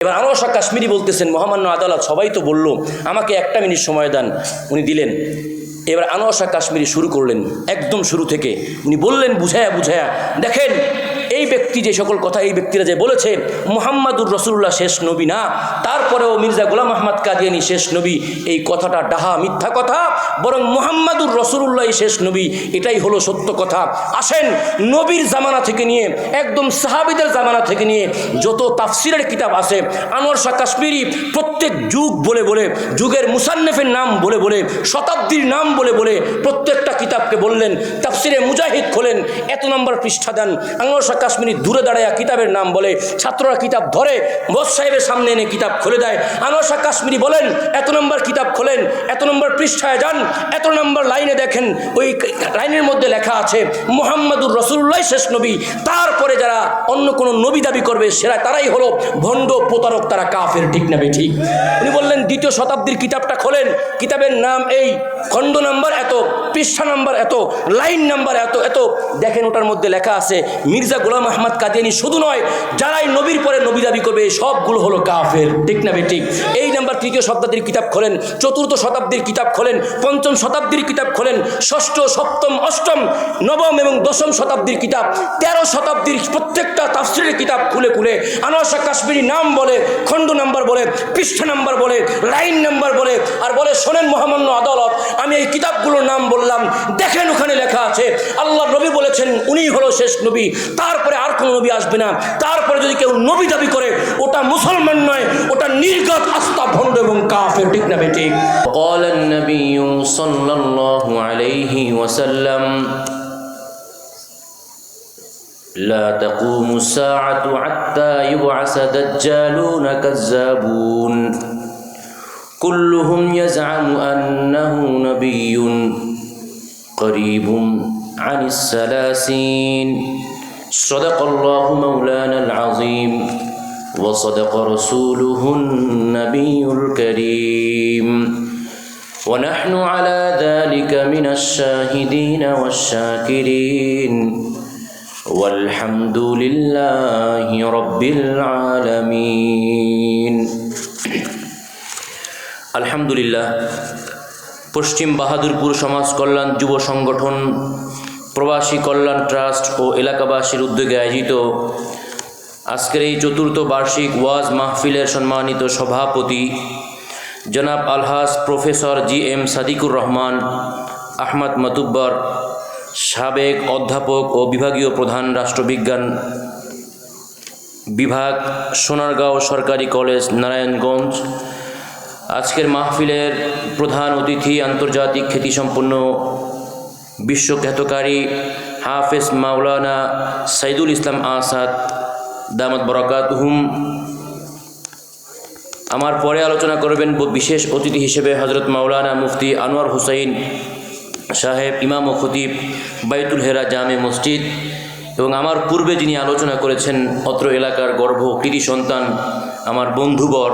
এবার আনোয়ার শাহ কাশ্মীরি বলতেছেন, মহামান্য আদালত সবাই তো বলল, আমাকে একটা মিনিট সময় দেন। উনি দিলেন। এবার আনোয়ার শাহ কাশ্মীরি শুরু করলেন একদম শুরু থেকে। উনি বললেন বুঝায়া বুঝায়া, দেখেন এই ব্যক্তি যে সকল কথা এই ব্যক্তিরা যে বলেছে মুহাম্মাদুর রাসূলুল্লাহ শেষ নবী না, তারপরেও মির্জা গোলাম আহমদ কাদিয়ানী শেষ নবী, এই কথাটা ডাহা মিথ্যা কথা। বরং মুহাম্মাদুর রাসূলুল্লাহ শেষ নবী, এটাই হলো সত্য কথা। আসেন নবীর জামানা থেকে নিয়ে একদম সাহাবীদের জামানা থেকে নিয়ে যত তাফসিরের কিতাব আছে, আনোয়ার শাহ কাশ্মীরি প্রত্যেক যুগ বলে বলে, যুগের মুসান্নিফের নাম বলে বলে, শতাব্দীর নাম বলে বলে প্রত্যেকটা কিতাবকে বললেন। তাফসিরে মুজাহিদ খোলেন, এত নম্বর পৃষ্ঠা দেন। আনোয়ার শাহ কাশ্মীরি দূরে দাঁড়ায় কিতাবের নাম বলে, ছাত্ররা কিতাব ধরে বস সাহেবের সামনে এনে কিতাব খুলে দেয়। আনোয়ার শাহ কাশ্মীরি বলেন এত নম্বর কিতাব খোলেন, এত নম্বর পৃষ্ঠায় যান, এত নম্বর লাইনে দেখেন, ওই লাইনের মধ্যে লেখা আছে মুহাম্মাদুর রাসূলুল্লাহ শেষ নবী। তারপরে যারা অন্য কোনো নবী দাবি করবে সেরা তারাই হলো ভণ্ড, প্রতারক, তারা কাফের। ঠিক না বেঠিক? উনি বললেন দ্বিতীয় শতাব্দীর কিতাবটা খোলেন, কিতাবের নাম এই, খণ্ড নাম্বার এত, পৃষ্ঠা নাম্বার এত, লাইন নাম্বার এত এত, দেখেন ওটার মধ্যে লেখা আছে মির্জা গোলাম আহমদ কাদিয়ানী শুধু নয়, যারাই নবীর পরে নবী দাবি করবে সবগুলো হলো কাফের। ঠিক না বেঠিক? এই নাম্বার তৃতীয় শতাব্দীর কিতাব খোলেন, চতুর্থ শতাব্দীর কিতাব খোলেন, পঞ্চম শতাব্দীর কিতাব খোলেন, ষষ্ঠ, সপ্তম, অষ্টম, নবম এবং দশম শতাব্দীর কিতাব, 13 শতাব্দীর প্রত্যেকটা তাফসীরের কিতাব খুলে খুলে আনোয়ার শাহ কাশ্মীরি নাম বলে, খণ্ড নাম্বার বলে, পৃষ্ঠা নাম্বার বলে, লাইন নাম্বার বলে, আর বলে শোনেন মহামান্য আদালত, আমি এই কিতাবগুলোর নাম বললাম, দেখেন ওখানে লেখা আছে আল্লাহ নবী বলেছেন উনিই হলো শেষ নবী, তারপরে আর কোনো নবী আসবে না। তারপরে যদি কেউ নবী দাবি করে ওটা মুসলমান নয়, ওটা নির্গত আস্থা ভণ্ড এবং কাফের। ঠিক না বেঠিক? قال النبي صلى الله عليه وسلم لا تقوم الساعة حتى يبعث دجالون كذابون كلهم يزعم أنه نبي قريب عن الثلاثين صدق الله مولانا العظيم وصدق رسوله النبي الكريم ونحن على ذلك من الشاهدين والشاكرين والحمد لله رب العالمين الحمد لله পশ্চিম বাহাদুরপুর সমাজ কল্যাণ যুব সংগঠন, প্রবাসী কল্যাণ ট্রাস্ট ও এলাকাবাসীর উদ্যোগে আয়োজিত আজকের এই চতুর্থ বার্ষিক ওয়াজ মাহফিলের সম্মানিত সভাপতি জনাব আলহাজ প্রফেসর জি.এম. সাদিকুর রহমান আহমদ মাতুব্বর, সাবেক অধ্যাপক ও বিভাগীয় প্রধান, রাষ্ট্রবিজ্ঞান বিভাগ, সোনারগাঁও সরকারি কলেজ, নারায়ণগঞ্জ। আজকের মাহফিলের প্রধান অতিথি আন্তর্জাতিক খ্যাতিসম্পন্ন বিশ্বখ্যাতকারী হাফেজ মাওলানা সাইদুল ইসলাম আসাদ দামাত বরাকাতুহুম। আমার পরে আলোচনা করবেন বিশেষ অতিথি হিসেবে হজরত মাওলানা মুফতি আনোয়ার হুসাইন সাহেব, ইমাম ও খতিব বাইতুল হেরা জামে মসজিদ। এবং আমার পূর্বে যিনি আলোচনা করেছেন অত্র এলাকার গর্ভ কৃতি সন্তান, আমার বন্ধুবর,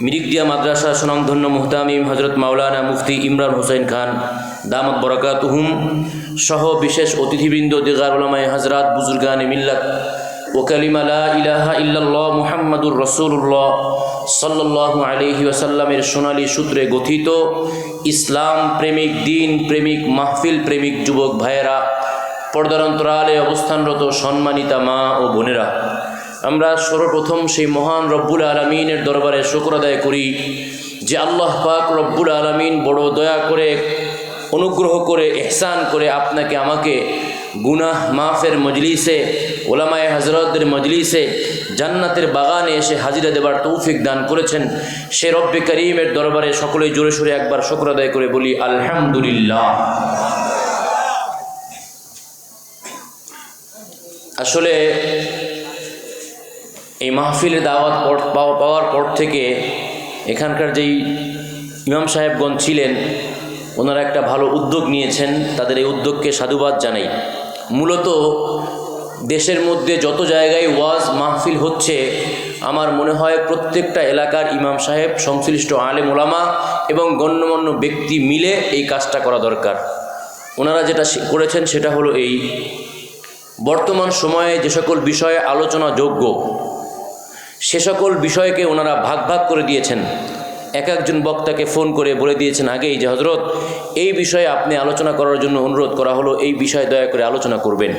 মিরিকদিয়া মাদ্রাসা সুনামধন্য মুহতামিম হজরত মাওলানা মুফতি ইমরান হোসেন খান দামাত বরাকাতুহুম সহ বিশেষ অতিথিবৃন্দ, দিগার উলামায়ে হযরত, বুজুর্গানে মিল্লাত ও কালিমা লা ইলাহা ইল্লাল্লাহ মুহাম্মাদুর রাসূলুল্লাহ সাল্লাল্লাহু আলাইহি ওয়াসাল্লামের সোনালী সূত্রে গঠিত ইসলাম প্রেমিক, দিন প্রেমিক, মাহফিল প্রেমিক যুবক ভাইয়েরা, পর্দার অন্তরালে অবস্থানরত সম্মানিতা মা ও বোনেরা, আমরা সর্বপ্রথম সেই মহান রব্বুল আলামিনের দরবারে শুকর আদায় করি যে আল্লাহ পাক রব্বুল আলামিন বড় দয়া করে, অনুগ্রহ করে, ইহসান করে আপনাকে আমাকে গুনাহ মাফের মজলিসে, ওলামায়ে হযরতদের মজলিসে, জান্নাতের বাগানে এসে হাজিরা দেবার তৌফিক দান করেছেন। সে রব্বে করিমের দরবারে সকলেই জোরে সোরে একবার শুকর আদায় করে বলি আলহামদুলিল্লাহ। আসলে এই মাহফিলের দাওয়াত পাওয়ার পর থেকে এখানকার যেই ইমাম সাহেবগণ ছিলেন ওনারা একটা ভালো উদ্যোগ নিয়েছেন, তাদের এই উদ্যোগকে সাধুবাদ জানাই। মূলত দেশের মধ্যে যত জায়গায় ওয়াজ মাহফিল হচ্ছে, আমার মনে হয় প্রত্যেকটা এলাকার ইমাম সাহেব, সংশ্লিষ্ট আলেম ওলামা এবং গণ্যমান্য ব্যক্তি মিলে এই কাজটা করা দরকার। ওনারা যেটা করেছেন সেটা হলো এই, বর্তমান সময়ে যে সকল বিষয়ে আলোচনা যোগ্য সে সকল বিষয়কে ওনারা ভাগ ভাগ করে দিয়েছেন। এক একজন বক্তাকে ফোন করে বলে দিয়েছেন আগেই যে হজরত এই বিষয়ে আপনি আলোচনা করার জন্য অনুরোধ করা হলো, এই বিষয়ে দয়া করে আলোচনা করবেন।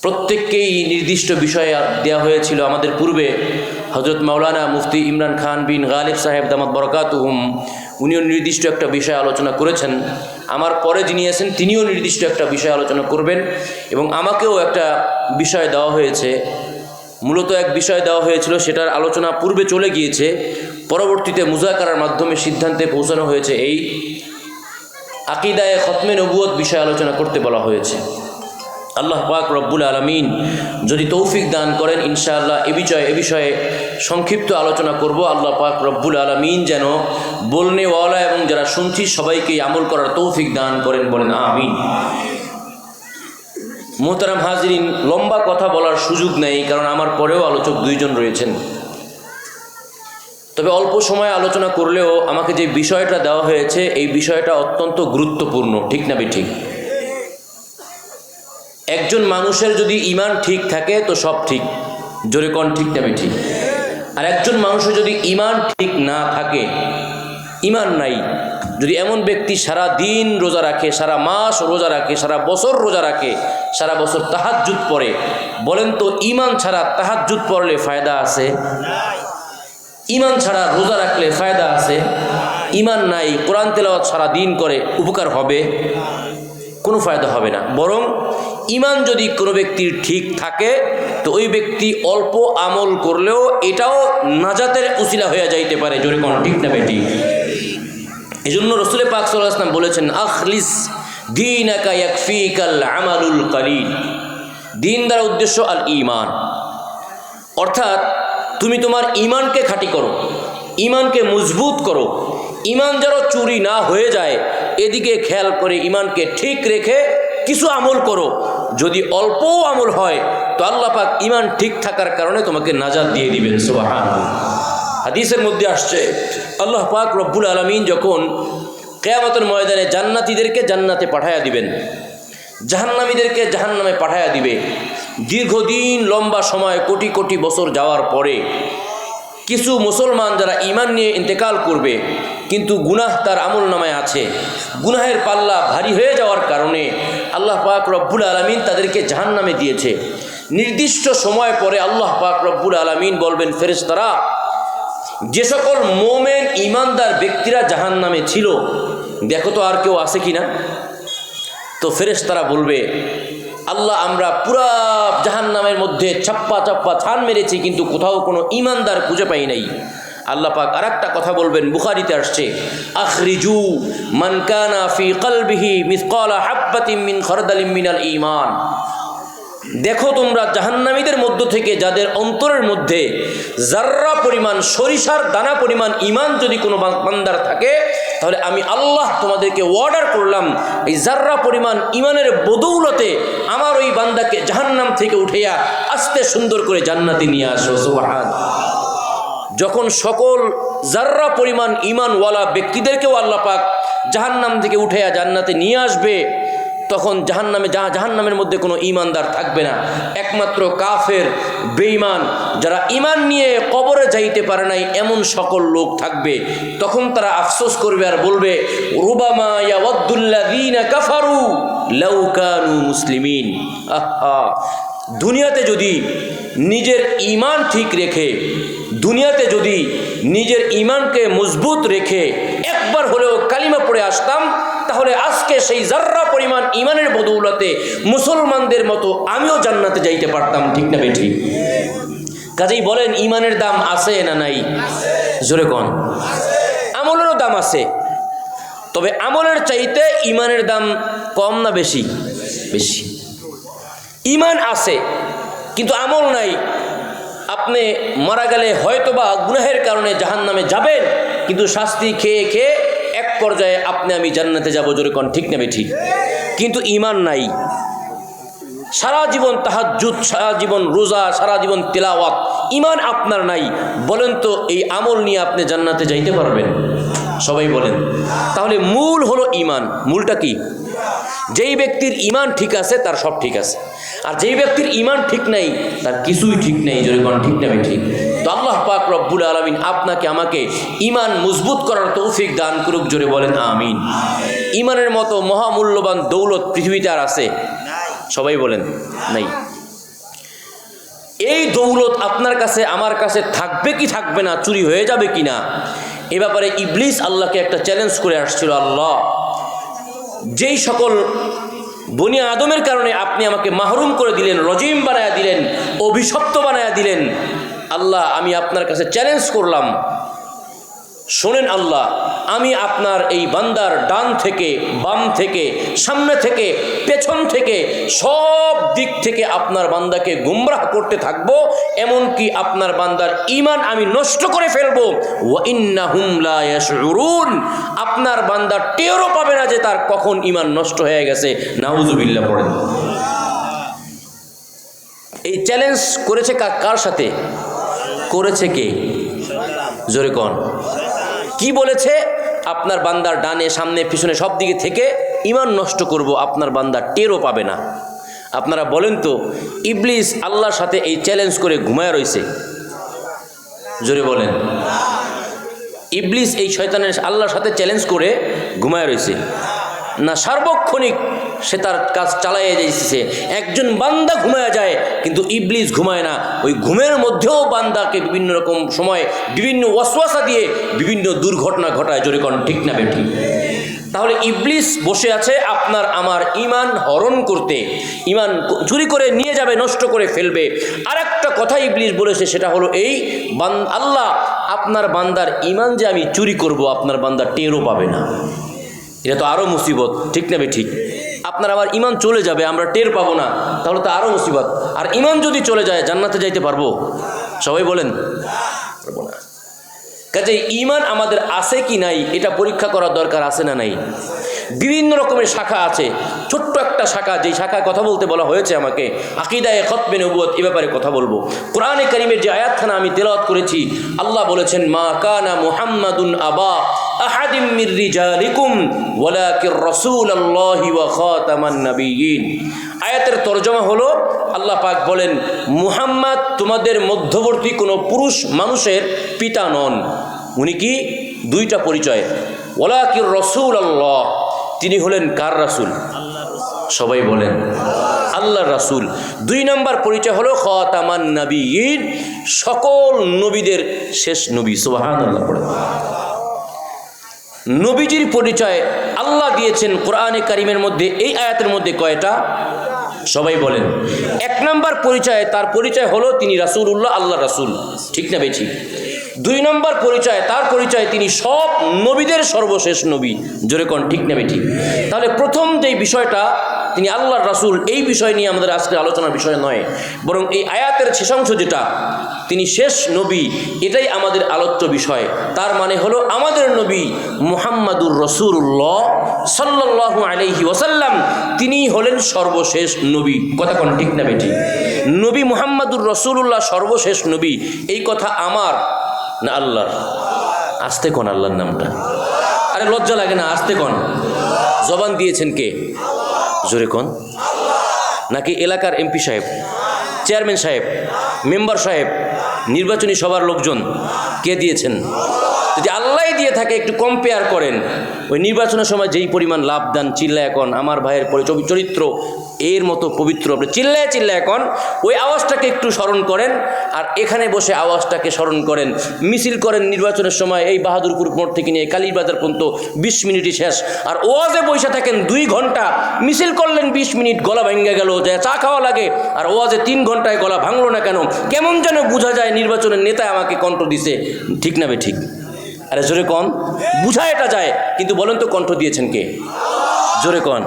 প্রত্যেককেই নির্দিষ্ট বিষয়ে দেওয়া হয়েছিল। আমাদের পূর্বে হজরত মাওলানা মুফতি ইমরান খান বিন গালিব সাহেব দামাত বরকাতুহুম উনিও নির্দিষ্ট একটা বিষয় আলোচনা করেছেন। আমার পরে যিনি আছেন তিনিও নির্দিষ্ট একটা বিষয় আলোচনা করবেন এবং আমাকেও একটা বিষয় দেওয়া হয়েছে। মূলত এক বিষয় দেওয়া হয়েছিল, সেটার আলোচনা পূর্বে চলে গিয়েছে, পরবর্তীতে মুজাকারার মাধ্যমে সিদ্ধান্তে পৌঁছানো হয়েছে এই আকিদায়ে খতমে নবুয়ত বিষয় আলোচনা করতে বলা হয়েছে। আল্লাহ পাক রব্বুল আলামিন যদি তৌফিক দান করেন ইনশাআল্লাহ এ বিষয়ে সংক্ষিপ্ত আলোচনা করব। আল্লাহ পাক রব্বুল আলামিন যেন বলনেওয়ালা এবং যারা শুনছি সবাইকেই আমল করার তৌফিক দান করেন, বলেন আমিন। মোহতারাম হাজরিন, লম্বা কথা বলার সুযোগ নেই, কারণ আমার পরেও আলোচক দুইজন রয়েছেন। তবে অল্প সময় আলোচনা করলেও আমাকে যে বিষয়টা দেওয়া হয়েছে এই বিষয়টা অত্যন্ত গুরুত্বপূর্ণ, ঠিক না বেঠিক? একজন মানুষের যদি ঈমান ঠিক থাকে তো সব ঠিক, জোরে কোন ঠিক না বেঠিক? আর একজন মানুষের যদি ঈমান ঠিক না থাকে, ঈমান নাই, যদি এমন ব্যক্তি সারা দিন রোজা রাখে, সারা মাস রোজা রাখে, সারা বছর রোজা রাখে, সারা বছর তাহাজ্জুদ পড়ে, বলেন তো ঈমান ছাড়া তাহাজ্জুদ পড়লে ফায়দা আছে? ঈমান ছাড়া রোজা রাখলে ফায়দা আছে? ঈমান নাই, কোরআন তেলাওয়াত সারা দিন করে উপকার হবে? কোনো ফায়দা হবে না। বরং ঈমান যদি কোনো ব্যক্তির ঠিক থাকে তো ওই ব্যক্তি অল্প আমল করলেও এটাও নাজাতের উসিলা হয়ে যাইতে পারে, জোরে কোন ঠিক না বেটি? এই জন্য রসুল পাক সাল্লাল্লাহু আলাইহি ওয়াসাল্লাম বলেছেন আখলিস দীনাকা ইয়াকফিকাল আমালুল কালিল। দিন দ্বারা উদ্দেশ্য আল ঈমান, অর্থাৎ তুমি তোমার ঈমানকে খাঁটি করো, ঈমানকে মজবুত করো, ঈমান যেন চুরি না হয়ে যায় এদিকে খেয়াল করে ঈমানকে ঠিক রেখে কিছু আমল করো। যদি অল্পও আমল হয় তো আল্লাহ পাক ঈমান ঠিক থাকার কারণে তোমাকে নাজাত দিয়ে দিবেন। সুবহানাল্লাহ। হাদিসের মধ্যে আসছে আল্লাহ পাক রব্বুল আলামিন যখন কিয়ামতের ময়দানে জান্নাতীদেরকে জান্নাতে পাঠায়া দিবেন, জাহান্নামীদেরকে জাহান্নামে পাঠায়া দিবে, দীর্ঘদিন লম্বা সময় কোটি কোটি বছর যাওয়ার পরে কিছু মুসলমান যারা ঈমান নিয়ে ইন্তেকাল করবে কিন্তু গুনাহ তার আমল নামায় আছে, গুনাহের পাল্লা ভারী হয়ে যাওয়ার কারণে আল্লাহ পাক রব্বুল আলামিন তাদেরকে জাহান্নামে দিয়েছে। নির্দিষ্ট সময় পরে আল্লাহ পাক রব্বুল আলামিন বলবেন, ফেরেশতারা যে সকল মোমেন ঈমানদার ব্যক্তিরা জাহান্নামে ছিল দেখো তো আর কেউ আছে কিনা। তো ফেরেশতারা বলবে, আল্লাহ আমরা পুরা জাহান্নামের মধ্যে ছাপ্পা ছাপ্পা ছান মেরেছি কিন্তু কোথাও কোনো ঈমানদার খুঁজে পাই নাই। আল্লাহ পাক আরেকটা কথা বলবেন, বুখারীতে আসছে আখরিজু মান কানা ফি কলবিহি মিসকালা হাববাতিন মিন খারদালিন মিনাল ঈমান। দেখো তোমরা জাহান্নামীদের মধ্য থেকে যাদের অন্তরের মধ্যে জাররা পরিমাণ, সরিষার দানা পরিমাণ ঈমান যদি কোনো বান্দার থাকে তাহলে আমি আল্লাহ তোমাদেরকে অর্ডার করলাম এই জাররা পরিমাণ ঈমানের বদৌলতে আমার ওই বান্দাকে জাহান্নাম থেকে উঠাইয়া আস্তে সুন্দর করে জান্নাতে নিয়ে আসো। সুবহানাল্লাহ। যখন সকল জাররা পরিমাণ ঈমানওয়ালা ব্যক্তিদেরকেও আল্লাহ পাক জাহান্নাম থেকে উঠাইয়া জান্নাতে নিয়ে আসবে তখন জাহান্নামের মধ্যে কোনো ঈমানদার থাকবে না, একমাত্র কাফের বেঈমান যারা ঈমান নিয়ে কবরে যাইতে পারে নাই এমন সকল লোক থাকবে। তখন তারা আফসোস করবে আর বলবে, রুবামা ইয়াওয়াদ্দুল্লাযীনা কাফারু লাউ কানু মুসলিমিন। আহা, দুনিয়াতে যদি নিজের ঈমান ঠিক রেখে, দুনিয়াতে যদি নিজের ঈমানকে মজবুত রেখে একবার হলেও কালিমা পড়ে আসতাম তাহলে আজকে সেই জাররা পরিমাণ ঈমানের বদৌলতে মুসলমানদের মতো আমিও জান্নাতে যাইতে পারতাম, ঠিক না বেঠি? কাজেই বলেন ঈমানের দাম আছে না নাই? জোরে কোন। আমলেরও দাম আছে, তবে আমলের চাইতে ঈমানের দাম কম না বেশি? বেশি। ঈমান আছে কিন্তু আমল নাই, আপনি মারা গেলে হয়তোবা গুনাহের কারণে জাহান্নামে যাবেন কিন্তু শাস্তি খেয়ে খেয়ে এক পর্যায়ে আপনি আমি জান্নাতে যাব, জোরে কোন ঠিক না বেঠি? কিন্তু ঈমান নাই, সারা জীবন তাহাজ্জুদ, সারা জীবন রোজা, সারা জীবন তিলাওয়াত, ঈমান আপনার নাই, বলেন তো এই আমল নিয়ে আপনি জান্নাতে যাইতে পারবেন? সবাই বলেন। তাহলে মূল হলো ঈমান। মূলটা কি? যেই ব্যক্তির ঈমান ঠিক আছে তার সব ঠিক আছে, আর যেই ব্যক্তির ঈমান ঠিক নাই তার কিছুই ঠিক নেই, জোরে কোন ঠিক না বেঠি? তো তো আল্লাহ পাক রব্বুল আলামিন আপনাকে আমাকে ঈমান মজবুত করার তৌফিক দান করুক, জোরে বলেন আমিন। ঈমানের মতো মহামূল্যবান দৌলত পৃথিবীতে আর আছে? সবাই বলেন নাই। এই দৌলত আপনার কাছে আমার কাছে থাকবে কি থাকবে না, চুরি হয়ে যাবে কি না, এ ব্যাপারে ইবলিস আল্লাহকে একটা চ্যালেঞ্জ করে আসছিল, আল্লাহ যেই সকল বনি আদমের কারণে আপনি আমাকে মাহরুম করে দিলেন, রজিম বানায়া দিলেন, অভিশপ্ত বানায়া দিলেন, আল্লাহ আমি আপনার কাছে চ্যালেঞ্জ করলাম, শোনেন আল্লাহ, আমি আপনার এই বান্দার ডান থেকে বাম থেকে সামনে থেকে পেছন থেকে সব দিক থেকে আপনার বান্দাকে গুমরাহ করতে থাকবো, এমনকি আপনার বান্দার ঈমান আমি নষ্ট করে ফেলবো। ওয়া ইন্নাহুম লা ইয়াশউরুন, আপনার বান্দা টেরও পাবে না যে তার কখন ঈমান নষ্ট হয়ে গেছে। নাউযুবিল্লাহ পড়েন। এই চ্যালেঞ্জ করেছে কার সাথে? করেছে কে? জোরে কোন? কি বলেছে? আপনার বান্দার ডানে সামনে পিছনে সব দিকে থেকে ঈমান নষ্ট করব, আপনার বান্দা টেরও পাবে না। আপনারা বলেন তো, ইবলিস আল্লাহর সাথে এই চ্যালেঞ্জ করে ঘুমায় রয়েছে? জোরে বলেন। ইবলিস এই শয়তানের আল্লাহর সাথে চ্যালেঞ্জ করে ঘুমায় রয়েছে না? সার্বক্ষণিক সে তার কাজ চালাইয়া যাইছে। একজন বান্দা ঘুমায়া যায় কিন্তু ইবলিস ঘুমায় না। ওই ঘুমের মধ্যেও বান্দাকে বিভিন্ন রকম সময় বিভিন্ন ওয়াসওয়াসা দিয়ে বিভিন্ন দুর্ঘটনা ঘটায়। জোরে কোন ঠিক না বেঠিক? তাহলে ইবলিস বসে আছে আপনার আমার ঈমান হরণ করতে, ঈমান চুরি করে নিয়ে যাবে, নষ্ট করে ফেলবে। আর একটা কথা ইবলিস বলেছে, সেটা হলো এই, আল্লাহ আপনার বান্দার ঈমান যে আমি চুরি করব, আপনার বান্দা টেরও পাবে না। এটা তো আরও মুসিবত, ঠিক না ঠিক? আপনার আমার ঈমান চলে যাবে, আমরা টের পাবো না, তাহলে তো আরও মুসিবত। আর ঈমান যদি চলে যায়, জান্নাতে যাইতে পারবো? সবাই বলেন পারবো না। কাজেই ঈমান আমাদের আছে কি নাই এটা পরীক্ষা করার দরকার আছে না নাই? বিভিন্ন রকমের শাখা আছে। ছোট্ট একটা শাখা, যেই শাখায় কথা বলতে বলা হয়েছে আমাকে, আকিদায়ে খতমে নবুয়ত, এ ব্যাপারে কথা বলবো। কোরআনে কারীমের যে আয়াতখানা আমি তেলাওয়াত করেছি, আল্লাহ বলেছেন, মা কানা মুহাম্মাদুন আবা আহাদিম মির রিজালিকুম ওয়ালাকির রাসূলুল্লাহি ওয়া খাতামান নাবিয়্যিন। আয়াতের তরজমা হলো, আল্লাহ পাক বলেন, মুহাম্মদ তোমাদের মধ্যবর্তী কোনো পুরুষ মানুষের পিতা নন। উনি কি? দুইটা পরিচয়। ওয়ালাকির রাসূলুল্লাহ, তিনি হলেন কার রাসূল? সবাই বলেন আল্লাহর রাসূল। দুই নম্বর পরিচয় হলো খাতামান নাবিয়্যিন, সকল নবীদের শেষ নবী। সুবহানাল্লাহ পড়ে। নবীজির পরিচয় আল্লাহ দিয়েছেন কোরআনে কারিমের মধ্যে, এই আয়াতের মধ্যে কয়টা? সবাই বলেন। এক নম্বর পরিচয়, তার পরিচয় হলো তিনি রাসূলুল্লাহ, আল্লাহর রাসূল, ঠিক না বেঠি? দুই নম্বর পরিচয়, তার পরিচয় তিনি সব নবীদের সর্বশেষ নবী। জোরে কোন ঠিক না বেঠি? তাহলে প্রথম যেই বিষয়টা, তিনি আল্লাহর রাসূল, এই বিষয় নিয়ে আমাদের আজকে আলোচনার বিষয় নয়, বরং এই আয়াতের শেষাংশ যেটা, তিনি শেষ নবী, এটাই আমাদের আলোচ্য বিষয়। তার মানে হলো আমাদের নবী মুহাম্মাদুর রাসূলুল্লাহ সাল্লাল্লাহু আলাইহি ওয়াসাল্লাম, তিনিই হলেন সর্বশেষ নবী। কথা কোন ঠিক না বেঠি? নবী মুহাম্মাদুর রাসূলুল্লাহ সর্বশেষ নবী, এই কথা আমার না আল্লাহর? আস্তে কোন আল্লাহর নামটা? আরে লজ্জা লাগে না? আস্তে কোন। জবান দিয়েছেন কে? জোরে কোন। নাকি এলাকার এমপি সাহেব, চেয়ারম্যান সাহেব, মেম্বার সাহেব, নির্বাচনী সভার লোকজন? কে দিয়েছেন? যদি আল্লাহ দিয়ে থাকে, একটু কম্পেয়ার করেন। ওই নির্বাচনের সময় যেই পরিমাণ লাভ দান, চিল্লা এখন আমার ভাইয়ের চরিত্র এর মতো পবিত্র, আপনি চিল্লায় চিল্লায় এখন ওই আওয়াজটাকে একটু স্মরণ করেন, আর এখানে বসে আওয়াজটাকে স্মরণ করেন। মিছিল করেন নির্বাচনের সময়, এই বাহাদুরপুর মোড় থেকে নিয়ে কালীবাজার পর্যন্ত 20 মিনিটই শেষ। আর ওয়াজে বসে থাকেন 2 ঘন্টা, মিছিল করলেন 20 মিনিট, গলা ভেঙে গেল, যে চা খাওয়া লাগে, আর ওয়াজে 3 ঘন্টায় গলা ভাঙলো না কেন? কেমন যেন বোঝা যায় নির্বাচনের নেতা আমাকে কণ্ঠ দিছে, ঠিক না বে ঠিক? আরে জোরে কন। বুঝা এটা যায়, কিন্তু বলেন তো কণ্ঠ দিয়েছেন কে? জোরে কন।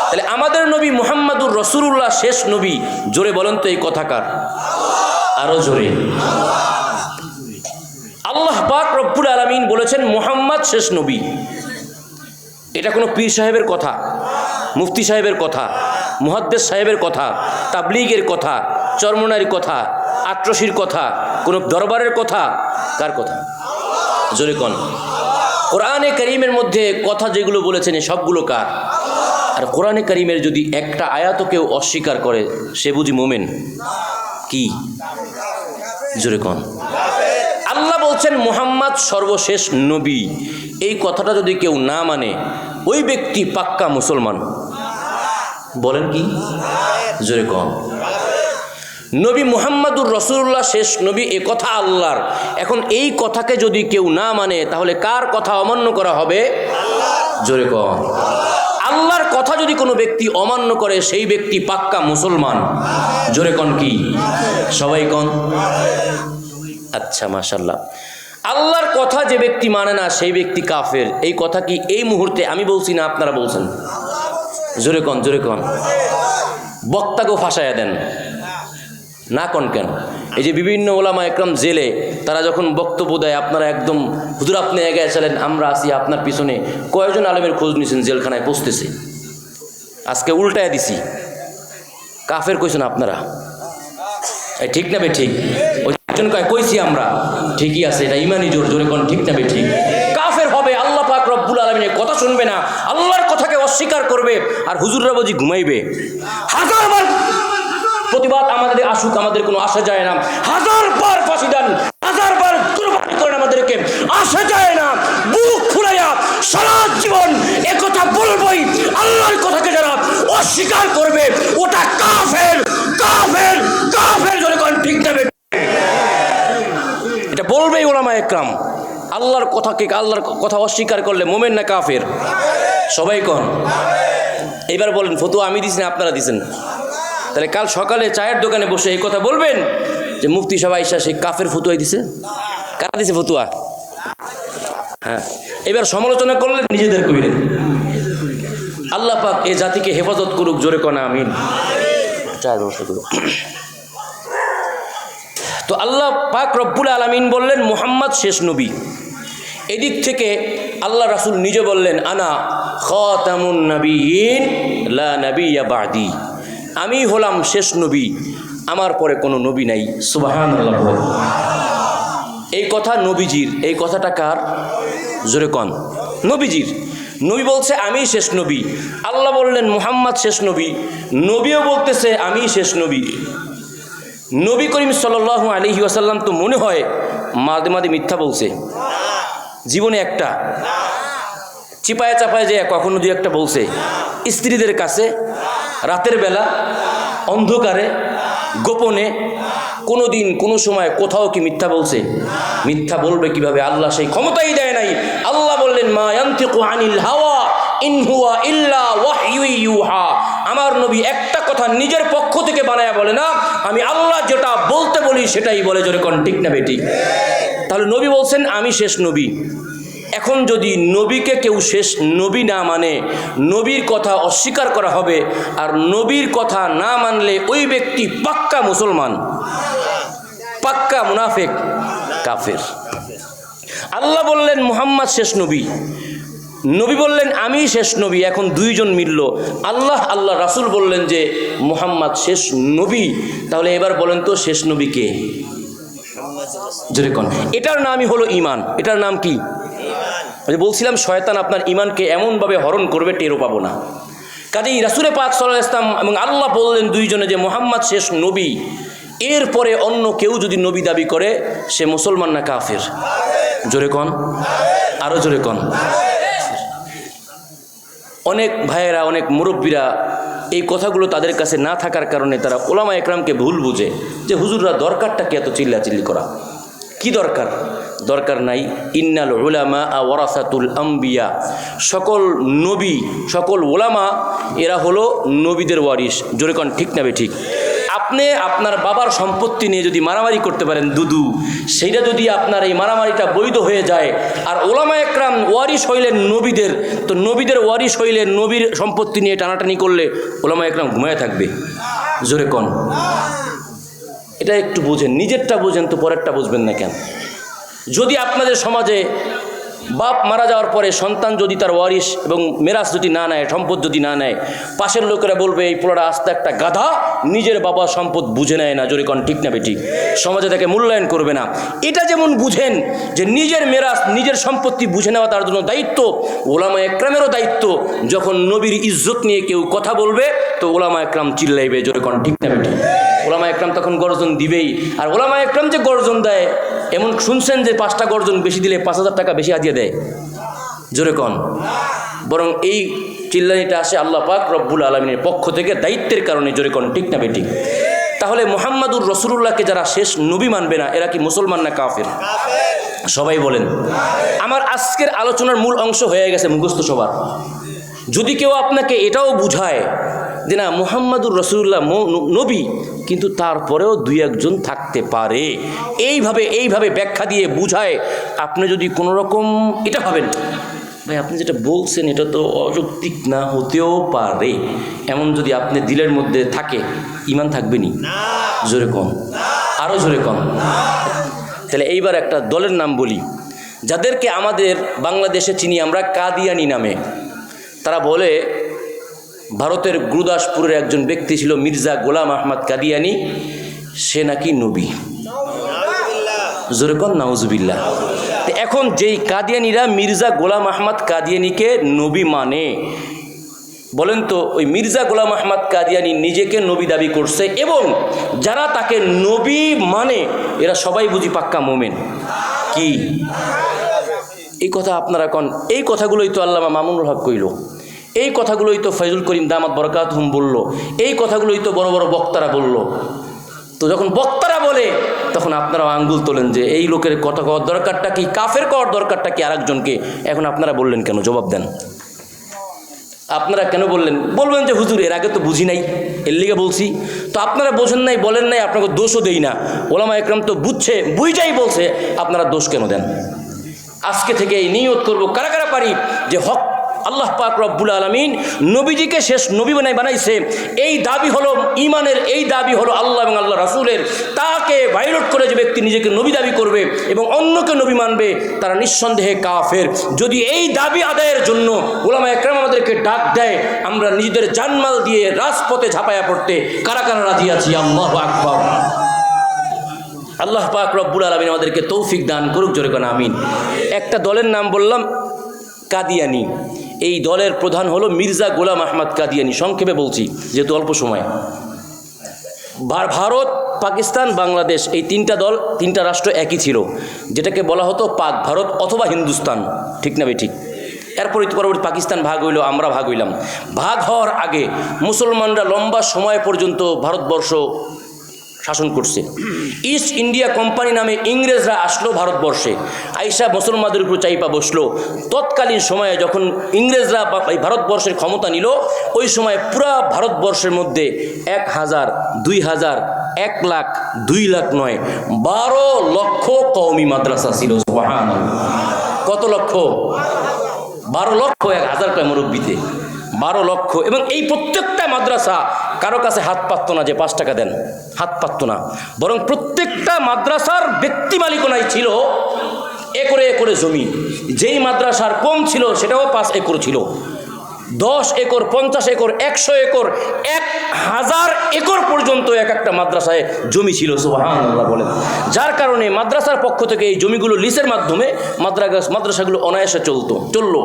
তাহলে আমাদের নবী মুহাম্মাদুর রাসূলুল্লাহ শেষ নবী, জোরে বলেন তো এই কথাকার? আরো জোরে। আল্লাহ পাক রব্বুল আলামিন বলেছেন মুহাম্মদ শেষ নবী। এটা কোনো পীর সাহেবের কথা, মুফতি সাহেবের কথা, মুহাদ্দিস সাহেবের কথা, তাবলীগের কথা, চরমনার কথা, আট্রসির কথা, কোনো দরবারের কথা? কার কথা? জোরে কোন। কোরআনে কারীমের মধ্যে কথা যেগুলো বলেছেন সবগুলো কার? আর কোরআনে কারীমের যদি একটা আয়াতও কেউ অস্বীকার করে, সে বুঝি মোমেন? কি? জোরে কোন। বলছেন মুহাম্মদ সর্বশেষ নবী, এই কথাটা যদি কেউ না মানে ওই ব্যক্তি পাক্কা মুসলমান। বলেন কি? জোরে কম। নবী মুহাম্মাদুর রাসূলুল্লাহ শেষ নবী, এ কথা আল্লাহর। এখন এই কথাকে যদি কেউ না মানে তাহলে কার কথা অমান্য করা হবে? জোরে কম। আল্লাহর কথা যদি কোনো ব্যক্তি অমান্য করে সেই ব্যক্তি পাক্কা মুসলমান। জোরে কন কি? সবাই কন। আচ্ছা, মাশাআল্লাহ। আল্লাহর কথা যে ব্যক্তি মানে না সেই ব্যক্তি কাফের। এই কথা কি এই মুহূর্তে আমি বলছি না আপনারা বলছেন? জোরে কন, জোরে কন। বক্তাকেও ফাঁসাইয়া দেন না কন কেন? এই যে বিভিন্ন ওলামা একরাম জেলে, তারা যখন বক্তব্য দেয় আপনারা একদম হুজুর আপনি এগিয়ে চলেন, আমরা আসি আপনার পিছনে। কয়েকজন আলেমের খোঁজ নিয়েছেন জেলখানায় পৌঁছতেছে, আজকে উল্টায় দিছি। কাফের কইছেন আপনারা, এই ঠিক না বে ঠিক? ওই একজন কয় কইছি আমরা, ঠিকই আছে, এটা ইমানি জোর। জোরে কোন ঠিক না বে ঠিক? কাফের হবে, আল্লাহ পাক রব্বুল আলামিনের কথা শুনবে না, আল্লাহর কথাকে অস্বীকার করবে, আর হুজুররা বুঝি ঘুমাইবে। হাজারবার প্রতিবাদ আমাদের আসুক, আমাদের কোনো আসা যায় না। হাজারবার ফাঁসি দেন, হাজারবার কুরবানি করেন, আমাদেরকে আসা যায় না। বুক ফুলাইয়া সারা জীবন একথা বলবই, আল্লাহর কথাকে যারা অস্বীকার করবে ওটা কাফের, কাফের, কাফের। জোরে কোন ঠিক না বে? এটা বলবেই ওলামা একরাম। আল্লাহর কথাকে, আল্লাহর কথা অস্বীকার করলে মোমেন না কাফের? সবাই কোন। এবার বলেন, ফতুয়া আমি দিছি না আপনারা দিছেন? তাহলে কাল সকালে চায়ের দোকানে বসে এই কথা বলবেন যে মুফতি সাহেব আইসা সেই কাফের ফতুয়াই দিছে। কারা দিছে ফতুয়া? হ্যাঁ, এবার সমালোচনা করলেন নিজেদের কইলেন। আল্লাহ পাক এই জাতিকে হেফাজত করুক। জোরে কোন আমিন। চায়ের ব্যবস্থা করুক। তো আল্লাহ পাক রব্বুল আলামিন বললেন মুহাম্মদ শেষ নবী। এদিক থেকে আল্লাহ রাসূল নিজে বললেন আনা খাতামুন নবিয়্যিন লা নাবিয়্যা বা'দি, আমি হলাম শেষ নবী, আমার পরে কোনো নবী নাই। সুবহানাল্লাহ। এই কথা নবীজির। এই কথাটা কার? জোরে কন। নবীজির। নবী বলছে আমি শেষ নবী, আল্লাহ বললেন মুহাম্মদ শেষ নবী, নবীও বলতেছে আমি শেষ নবী। নবী করিম সাল্লাল্লাহু আলাইহি ওয়াসাল্লাম তো মনে হয় মাঝে মাঝে মিথ্যা বলছে, জীবনে একটা চিপায় চাপায় যে কখনো দুই একটা বলছে স্ত্রীদের কাছে, রাতের বেলা, অন্ধকারে, গোপনে। কোনো দিন কোনো সময় কোথাও কি মিথ্যা বলছে? মিথ্যা বলবে কিভাবে? আল্লাহ সেই ক্ষমতাই দেয় নাই। আল্লাহ বললেন মা ইয়ানতিকু আনিল হাওয়া ইন হুয়া ইল্লা ওয়াহয়ু ইউহা, আমার নবী একটা কথা নিজের পক্ষ থেকে বানায়া বলে না, আমি আল্লাহ যেটা বলতে বলি সেটাই বলে। জোরে কোন ঠিক না বেটি? তাহলে নবী বলছেন আমি শেষ নবী। এখন যদি নবীকে কেউ শেষ নবী না মানে নবীর কথা অস্বীকার করা হবে, আর নবীর কথা না মানলে ওই ব্যক্তি পাক্কা মুসলমান, পাক্কা মুনাফিক, কাফের। আল্লাহ বললেন মুহাম্মদ শেষ নবী, নবী বললেন আমি শেষ নবী। এখন দুইজন মিলল, আল্লাহ আল্লাহ রাসূল বললেন যে মুহাম্মদ শেষ নবী। তাহলে এবার বলেন তো শেষ নবী কে? জোরে কোন। এটার নামই হলো ঈমান। এটার নাম কি? বলছিলাম শয়তান আপনার ঈমানকে এমনভাবে হরণ করবে টেরও পাবো না। কাজেই রাসূলে পাক সাল্লাল্লাহু আলাইহি ওয়াসাল্লাম এবং আল্লাহ বললেন দুইজনে যে মুহাম্মদ শেষ নবী, এরপরে অন্য কেউ যদি নবী দাবি করে সে মুসলমান না কাফের? জোরে কোন, আরো জোরে কোন। অনেক ভাইয়েরা, অনেক মুরব্বীরা এই কথাগুলো তাদের কাছে না থাকার কারণে তারা ওলামা একরামকে ভুল বুঝে যে হুজুররা দরকারটা কি এত চিল্লাচিল্লি করা? কি দরকার? দরকার নাই। ইন্নাল উলামা ওয়ারাসাতুল আম্বিয়া, সকল নবী, সকল ওলামা এরা হলো নবীদের ওয়ারিস। জোরে কোন ঠিক না বে ঠিক? আপনি আপনার বাবার সম্পত্তি নিয়ে যদি মারামারি করতে পারেন দুদু, সেইটা যদি আপনার এই মারামারিটা বৈধ হয়ে যায়, আর ওলামা একরাম ওয়ারিস হইলেন নবীদের, তো নবীদের ওয়ারিস হইলে নবীর সম্পত্তি নিয়ে টানাটানি করলে ওলামা একরাম ঘুমায় থাকবে? জোরে কোন। এটা একটু বোঝেন, নিজেরটা বোঝেন তো পরেরটা বুঝবেন না কেন? যদি আপনাদের সমাজে বাপ মারা যাওয়ার পরে সন্তান যদি তার ওয়ারিস এবং মেরাজ যদি না নেয়, সম্পদ যদি না নেয়, পাশের লোকেরা বলবে এই পোলাটা আস্তে একটা গাধা, নিজের বাবার সম্পদ বুঝে নেয় না। জোরে কোন ঠিক না বেটি? সমাজে তাকে মূল্যায়ন করবে না। এটা যেমন বুঝেন যে নিজের মেরাজ, নিজের সম্পত্তি বুঝে নেওয়া তার জন্য দায়িত্ব, ওলামা একরামেরও দায়িত্ব। যখন নবীর ইজ্জত নিয়ে কেউ কথা বলবে তো ওলামা একরাম চিল্লাইবে। জোরে কোন ঠিক না বেটি? ওলামা একরাম তখন গর্জন দিবেই। আর ওলামা একরাম যে গর্জন দেয় এমন শুনছেন যে 5টা গর্জন বেশি দিলে 5,000 টাকা বেশি হাদিয়া দেয়? জোরে কন। বরং এই চিল্লানিটা আসে আল্লাহ পাক রব্বুল আলামিনের পক্ষ থেকে, দায়িত্বের কারণে। জোরে কন, ঠিক না বেঠিক? তাহলে মুহাম্মাদুর রাসূলুল্লাহকে যারা শেষ নবী মানবে না, এরা কি মুসলমান না কাফের? সবাই বলেন। আমার আজকের আলোচনার মূল অংশ হয়ে গেছে মুখস্থ সবার। যদি কেউ আপনাকে এটাও বুঝায় যে না মুহাম্মাদুর রাসূলুল্লাহ নবী, কিন্তু তারপরেও 2-1 থাকতে পারে, এইভাবে ব্যাখ্যা দিয়ে বুঝায়, আপনি যদি কোনো রকম এটা ভাবেন ভাই আপনি যেটা বলছেন এটা তো অযৌক্তিক না, হতেও পারে, এমন যদি আপনি দিলের মধ্যে থাকে, ঈমান থাকবে নি? জোরে কম, আরও জোরে কম। তাহলে এইবার একটা দলের নাম বলি, যাদেরকে আমাদের বাংলাদেশে চিনি আমরা কাদিয়ানি নামে। তারা বলে ভারতের গুরুদাসপুরের একজন ব্যক্তি ছিল মির্জা গোলাম আহমদ কাদিয়ানি, সে নাকি নবী। জোরে কন নাউজুবিল্লাহ। এখন যেই কাদিয়ানিরা মির্জা গোলাম আহমদ কাদিয়ানিকে নবী মানে, বলেন তো ওই মির্জা গোলাম আহমদ কাদিয়ানি নিজেকে নবী দাবি করছে, এবং যারা তাকে নবী মানে এরা সবাই বুঝি পাক্কা মোমেন? কি এই কথা আপনারা কন? এই কথাগুলোই তো আল্লামা মামুনুল হক কইল, এই কথাগুলোই তো ফয়জুল করিম দামাত বরকাতুহুম বলল, এই কথাগুলোই তো বড় বড় বক্তারা বলল। তো যখন বক্তারা বলে তখন আপনারাও আঙ্গুল তোলেন যে এই লোকের কথা কওয়ার দরকারটা কি, কাফের কওয়ার দরকারটা কি আরেকজনকে? এখন আপনারা বললেন কেন? জবাব দেন। আপনারা কেন বললেন? বলবেন যে হুজুর এর আগে তো বুঝি নাই, এর লিগে বলছি। তো আপনারা বোঝেন নাই, বলেন নাই, আপনাকে দোষও দেই না। ওলামা একরাম তো বুঝছে, বুঝাই বলছে, আপনারা দোষ কেন দেন? আজকে থেকে এই নিয়ত করবো কারা কারা পারি যে হক আল্লাহ পাক রব্বুল আলামিন নবীজিকে শেষ নবী বানাইছে, এই দাবি হলো ঈমানের, এই দাবি হলো আল্লাহ এবং আল্লাহ রাসূলের। তাকে ভাইলেট করে যে ব্যক্তি নিজেকে নবী দাবি করবে এবং অন্যকে নবী মানবে, তারা নিঃসন্দেহে কাফের। যদি এই দাবি আদায়ের জন্য উলামা একরাম আমাদেরকে ডাক দেয়, আমরা নিজেদের জানমাল দিয়ে রাজপথে ঝাঁপায়া পড়তে কারা কারা রাজি আছি? আল্লাহু আকবার। আল্লাহ পাক রব্বুল আলামিন আমাদেরকে তৌফিক দান করুক, জোরে কোন আমিন। একটা দলের নাম বললাম কাদিয়ানি। এই দলের প্রধান হলো মির্জা গোলাম আহমদ কাদিয়ানি। সংক্ষেপে বলছি যেহেতু অল্প সময়। ভারত, পাকিস্তান, বাংলাদেশ, এই 3টা দল, 3টা রাষ্ট্র একই ছিল, যেটাকে বলা হতো পাক ভারত অথবা হিন্দুস্তান, ঠিক না ভাই? ঠিক। এরপরে পরবর্তী পাকিস্তান ভাগ হইল, আমরা ভাগ হইলাম। ভাগ হওয়ার আগে মুসলমানরা লম্বা সময় পর্যন্ত ভারতবর্ষ শাসন করছে। ইস্ট ইন্ডিয়া কোম্পানি নামে ইংরেজরা আসলো ভারতবর্ষে, আইসা মুসলমানদের উপর চাইপা বসলো। তৎকালীন সময়ে যখন ইংরেজরা ভারতবর্ষের ক্ষমতা নিল, ওই সময় পুরা ভারতবর্ষের মধ্যে 1,000, 2,000, 1 লাখ, 2 লাখ নয়, 12 লক্ষ কওমি মাদ্রাসা ছিল। সুবহানাল্লাহ। কত লক্ষ? 12 লক্ষ। 1,000 কয় মুরব্বিতে 12 লক্ষ। এবং এই প্রত্যেকটা মাদ্রাসা কারো কাছে হাত পাতত না যে 5 টাকা দেন, হাত পাতত না। বরং প্রত্যেকটা মাদ্রাসার ব্যক্তি মালিকানায় ছিল একরে একরে জমি। যেই মাদ্রাসার কম ছিল সেটাও 5 একর ছিল, 10 একর, 50 একর, 100 একর, 1000 একর পর্যন্ত এক একটা মাদ্রাসায় জমি ছিল। সুবহানাল্লাহ বলেন। যার কারণে মাদ্রাসার পক্ষ থেকে এই জমিগুলো লিসের মাধ্যমে মাদ্রাসাগুলো অনায়াসে চললো।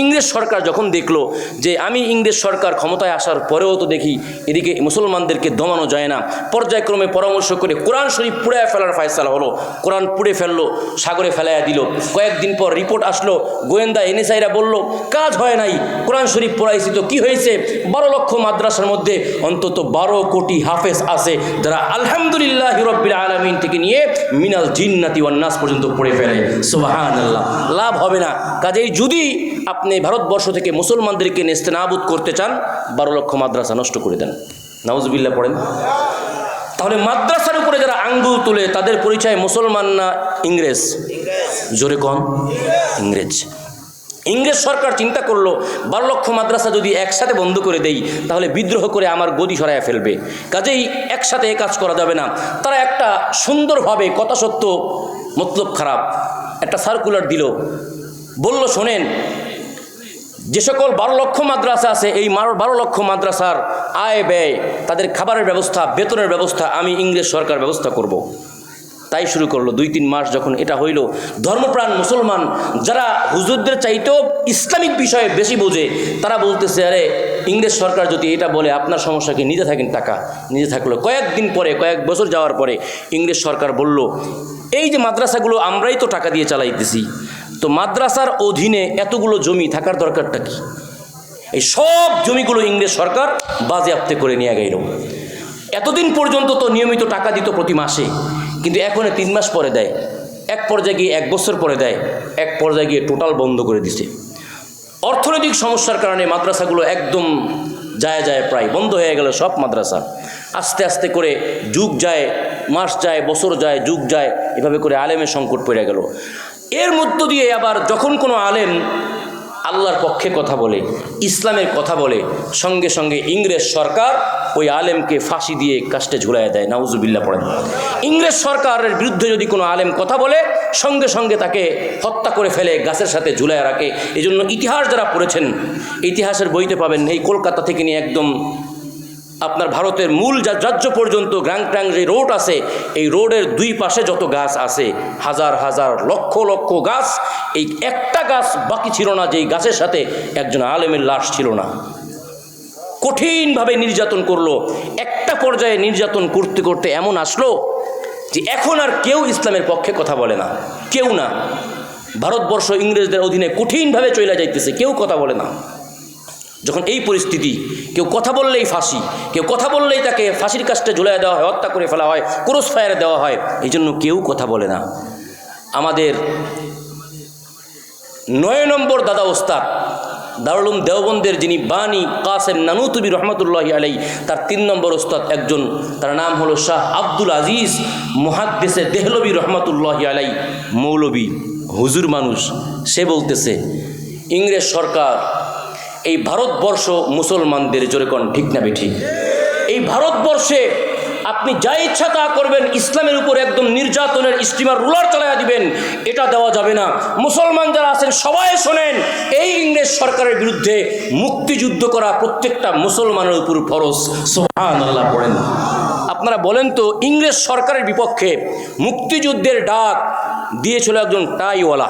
ইংরেজ সরকার যখন দেখলো যে আমি ইংরেজ সরকার ক্ষমতায় আসার পরেও তো দেখি এদিকে মুসলমানদেরকে দমানো যায় না, পর্যায়ক্রমে পরামর্শ করে কোরআন শরীফ পুড়ায় ফেলার ফায়সালা হলো। কোরআন পুড়ে ফেললো, সাগরে ফেলাইয়া দিল। কয়েকদিন পর রিপোর্ট আসলো, গোয়েন্দা এনএসআইরা বলল কাজ হয় নাই, কোরআন শরীফ পড়াইছি তো কি হয়েছে? 12 লক্ষ মাদ্রাসার মধ্যে অন্তত 12 কোটি হাফেজ আছে, যারা আলহামদুলিল্লাহ রাব্বিল আলামিন থেকে নিয়ে মিনাল জিন্নাতি ওয়ান নাস পর্যন্ত পড়ে ফেলে। সুবহানাল্লাহ। লাভ হবে না। কাজেই যদি আপনি ভারতবর্ষ থেকে মুসলমানদেরকে নেস্তেনাবুদ করতে চান, 12 লক্ষ মাদ্রাসা নষ্ট করে দেন। নাউজুবিল্লাহ পড়েন। তাহলে মাদ্রাসার উপরে যারা আঙ্গুল তুলে তাদের পরিচয় মুসলমান না ইংরেজ? জোরে কন। ইংরেজ। ইংরেজ সরকার চিন্তা করলো 12 লক্ষ মাদ্রাসা যদি একসাথে বন্ধ করে দেই তাহলে বিদ্রোহ করে আমার গদি সরাইয়া ফেলবে, কাজেই একসাথে এ কাজ করা যাবে না। তারা একটা সুন্দরভাবে, কথা সত্য মতলব খারাপ, একটা সার্কুলার দিল। বলল শোনেন, যে সকল 12 লক্ষ মাদ্রাসা আছে, এই 12 লক্ষ মাদ্রাসার আয় ব্যয়, তাদের খাবারের ব্যবস্থা, বেতনের ব্যবস্থা আমি ইংরেজ সরকার ব্যবস্থা করব। তাই শুরু করলো। 2-3 মাস যখন এটা হইল, ধর্মপ্রাণ মুসলমান যারা হুজুরদের চাইতেও ইসলামিক বিষয়ে বেশি বোঝে, তারা বলতেছে আরে ইংরেজ সরকার যদি এটা বলে আপনার সমস্যা কি, নিজে থাকেন টাকা, নিজে থাকলো। কয়েকদিন পরে, কয়েক বছর যাওয়ার পরে ইংরেজ সরকার বলল এই যে মাদ্রাসাগুলো আমরাই তো টাকা দিয়ে চালাইতেছি, তো মাদ্রাসার অধীনে এতগুলো জমি থাকার দরকারটা কি? এই সব জমিগুলো ইংরেজ সরকার বাজেয়াপ্তে করে নিয়ে গেল। এতদিন পর্যন্ত তো নিয়মিত টাকা দিত প্রতি মাসে, কিন্তু এখন 3 মাস পরে দেয়, এক পর্যায়ে গিয়ে 1 বছর পরে দেয়, এক পর্যায়ে গিয়ে টোটাল বন্ধ করে দিছে। অর্থনৈতিক সমস্যার কারণে মাদ্রাসাগুলো একদম যায় প্রায় বন্ধ হয়ে গেল সব মাদ্রাসা। আস্তে আস্তে করে যুগ যায়, মাস যায়, বছর যায়, যুগ যায়, এভাবে করে আলেমের সংকট পড়ে গেল। এর মধ্য দিয়ে আবার যখন কোনো আলেম আল্লাহর পক্ষে কথা বলে, ইসলামের কথা বলে, সঙ্গে সঙ্গে ইংরেজ সরকার ওই আলেমকে ফাঁসি দিয়ে কাস্টে ঝুলাই দেয়। নাউজুবিল্লাহ পড়েন। ইংরেজ সরকারের বিরুদ্ধে যদি কোনো আলেম কথা বলে, সঙ্গে সঙ্গে তাকে হত্যা করে ফেলে, গাছের সাথে ঝুলায় রাখে। এই জন্য ইতিহাস যারা পড়েছেন, ইতিহাসের বইতে পাবেন, এই কলকাতা থেকে নিয়ে একদম আপনার ভারতের মূল রাজ্য পর্যন্ত গ্রাং যে রোড আছে, এই রোডের 2 পাশে যত গাছ আছে, হাজার হাজার লক্ষ লক্ষ গাছ, এই একটা গাছ বাকি ছিল না যেই গাছের সাথে একজন আলেমের লাশ ছিল না। কঠিনভাবে নির্যাতন করলো। একটা পর্যায়ে নির্যাতন করতে করতে এমন আসলো যে এখন আর কেউ ইসলামের পক্ষে কথা বলে না, কেউ না। ভারতবর্ষ ইংরেজদের অধীনে কঠিনভাবে চলে যাইতেছে, কেউ কথা বলে না। যখন এই পরিস্থিতি, কেউ কথা বললেই ফাঁসি, কেউ কথা বললেই তাকে ফাঁসির কাস্টে ঝুলাই দেওয়া হয়, হত্যা করে ফেলা হয়, ক্রস ফায়ারে দেওয়া হয়, এই জন্য কেউ কথা বলে না। আমাদের 9 নম্বর দাদা ওস্তাদ দারুল উলুম দেওবন্দের যিনি বানী কাসেম নানুতুবি রহমতুল্লাহি আলাই, তার 3 নম্বর ওস্তাদ একজন, তার নাম হলো শাহ আব্দুল আজিজ মুহাদ্দিসে দেহলভী রহমতুল্লাহি আলাই, মৌলবী হুজুর মানুষ। সে বলতেছে ইংরেজ সরকার এই ভারতবর্ষ মুসলমানদের, জোরে কোন ঠিক না বেঠিক? এই ভারতবর্ষে আপনি যা ইচ্ছা তা করবেন, ইসলামের উপর একদম নির্যাতনের স্টিমার রুলার চালাইয়া দিবেন, এটা দেওয়া যাবে না। মুসলমান যারা আছেন সবাই শোনেন, এই ইংরেজ সরকারের বিরুদ্ধে মুক্তিযুদ্ধ করা প্রত্যেকটা মুসলমানের উপর ফরজ। সুবহানাল্লাহ পড়েন। আপনারা বলেন তো, ইংরেজ সরকারের বিপক্ষে মুক্তিযুদ্ধের ডাক দিয়েছিল একজন টাইওয়ালা,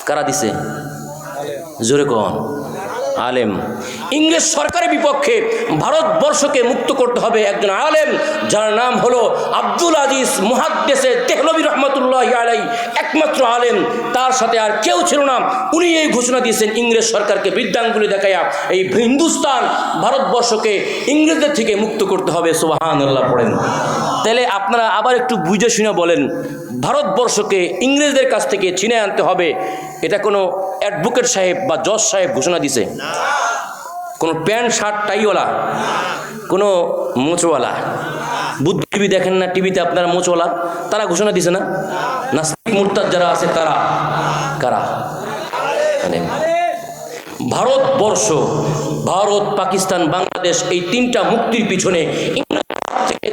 কারা দিছে? জোরে কোন? আলেম। ইংরেজ সরকারের বিপক্ষে ভারতবর্ষকে মুক্ত করতে হবে একজন আলেম, যার নাম হলো আব্দুল আজিজ মুহাদ্দিসে দেহলভী রহমতুল্লাহি আলাই, একমাত্র আলেম, তার সাথে আর কেউ ছিল না। উনি এই ঘোষণা দিয়েছেন ইংরেজ সরকারকে বৃদ্ধাঙ্গুলি দেখাইয়া, এই হিন্দুস্তান ভারতবর্ষকে ইংরেজদের থেকে মুক্ত করতে হবে। সুবহানাল্লাহ পড়েন। তাহলে আপনারা আবার একটু বুঝে শুনে বলেন, ভারতবর্ষকে ইংরেজদের কাছ থেকে ছিনে আনতে হবে, এটা কোনো অ্যাডভোকেট সাহেব বা জজ সাহেব ঘোষণা দিছে? কোনো প্যান্ট শার্ট টাইওয়ালা, কোনো মোচওয়ালা, বুদ্ধিজীবী দেখেন না টিভিতে আপনারা, মোচওয়ালা, তারা ঘোষণা দিছে না? নাস্তিক মুরতাদ যারা আছে তারা কারা? ভারতবর্ষ, ভারত, পাকিস্তান, বাংলাদেশ, এই 3টা মুক্তির পিছনে,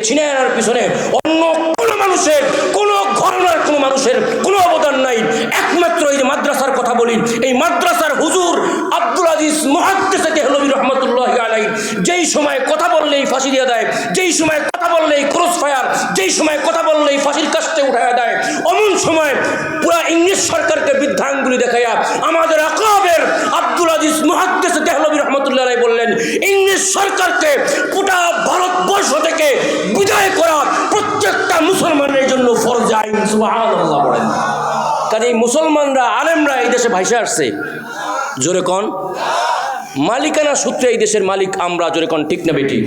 ছিনে আনার পিছনে অন্য কোনো মানুষের, কোনো ঘরানার কোনো মানুষের কোনো অবদান নাই। একমাত্র এই যে মাদ্রাসার কথা বলি, এই মাদ্রাসার হুজুর আব্দুল আজিজ মুহাদ্দিসে দেহলভী রহমতুল্লাহি আলাই, যেই সময় কথা বললেই ফাঁসি দিয়ে দেয়, যেই সময় কথা বললেই ক্রস ফায়ার, যেই সময় কথা বললেই ফাঁসির কাস্টে উঠাইয়া দেয়, অমন সময় পুরা ইংরেজ সরকারকে বৃদ্ধাঙ্গুলি দেখাইয়া আমাদের আকরাবের আব্দুল আজিজ মুহাদ্দিসে দেহলভী রহমতুল্লাহি আলাই বললেন, ইংরেজ সরকারকে গোটা ভারতবর্ষ থেকে বিদায় করা প্রত্যেকটা মুসলমানের জন্য ফরজ আইন। সুবহানাল্লাহ বলেন। কাজে এই মুসলমানরা, আলেমরা এই দেশে ভাইসে আসছে, জোরে কোন? মালিকানা সূত্রে এই দেশের মালিক আমরা, জোরে কোন ঠিক না বেটি?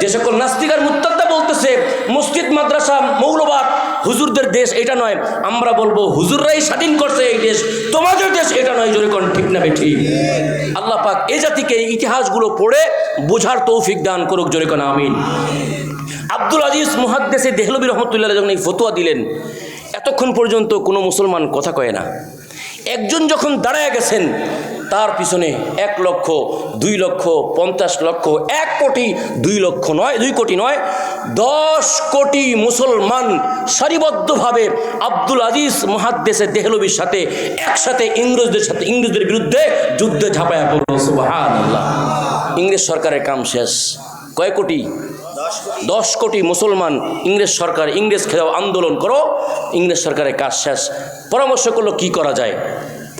যে সকল নাস্তিক আর মুরতাদরা বলতেছে মসজিদ, মাদ্রাসা, মৌলবাদ হুজুরদের দেশ, এটা নয়, আমরা বলবো হুজুররাই স্বাধীন করছে এই দেশ, তোমাদের দেশ এটা নয়, জোরে কোন ঠিক না বেটি? আল্লাহ পাক এই জাতিকে এই ইতিহাসগুলো পড়ে বোঝার তৌফিক দান করুক, জোরে কোন আমিন। আব্দুল আজিজ মুহাদ্দিসে দেহলভী রহমতুল্লাহ যখন এই ফতোয়া দিলেন, এতক্ষণ পর্যন্ত কোনো মুসলমান কথা কয় না। একজন যখন দাঁড়ায় গেছেন, তার পিছনে 1 লক্ষ, 2 লক্ষ, 50 লক্ষ, 1 কোটি, 2 লক্ষ নয়, 2 কোটি নয়, 10 কোটি মুসলমান সারিবদ্ধভাবে আব্দুল আজিজ মুহাদ্দিসে দেহলভীর সাথে একসাথে ইংরেজদের বিরুদ্ধে যুদ্ধে ঝাঁপায়া পড়ল। সুবহানাল্লাহ। ইংরেজ সরকারের কাম শেষ। কয় কোটি? 10 কোটি মুসলমান, ইংরেজ সরকার, ইংরেজ খেলাও আন্দোলন করো, ইংরেজ সরকারের কাজ শেষ। পরামর্শ করলো কি করা যায়।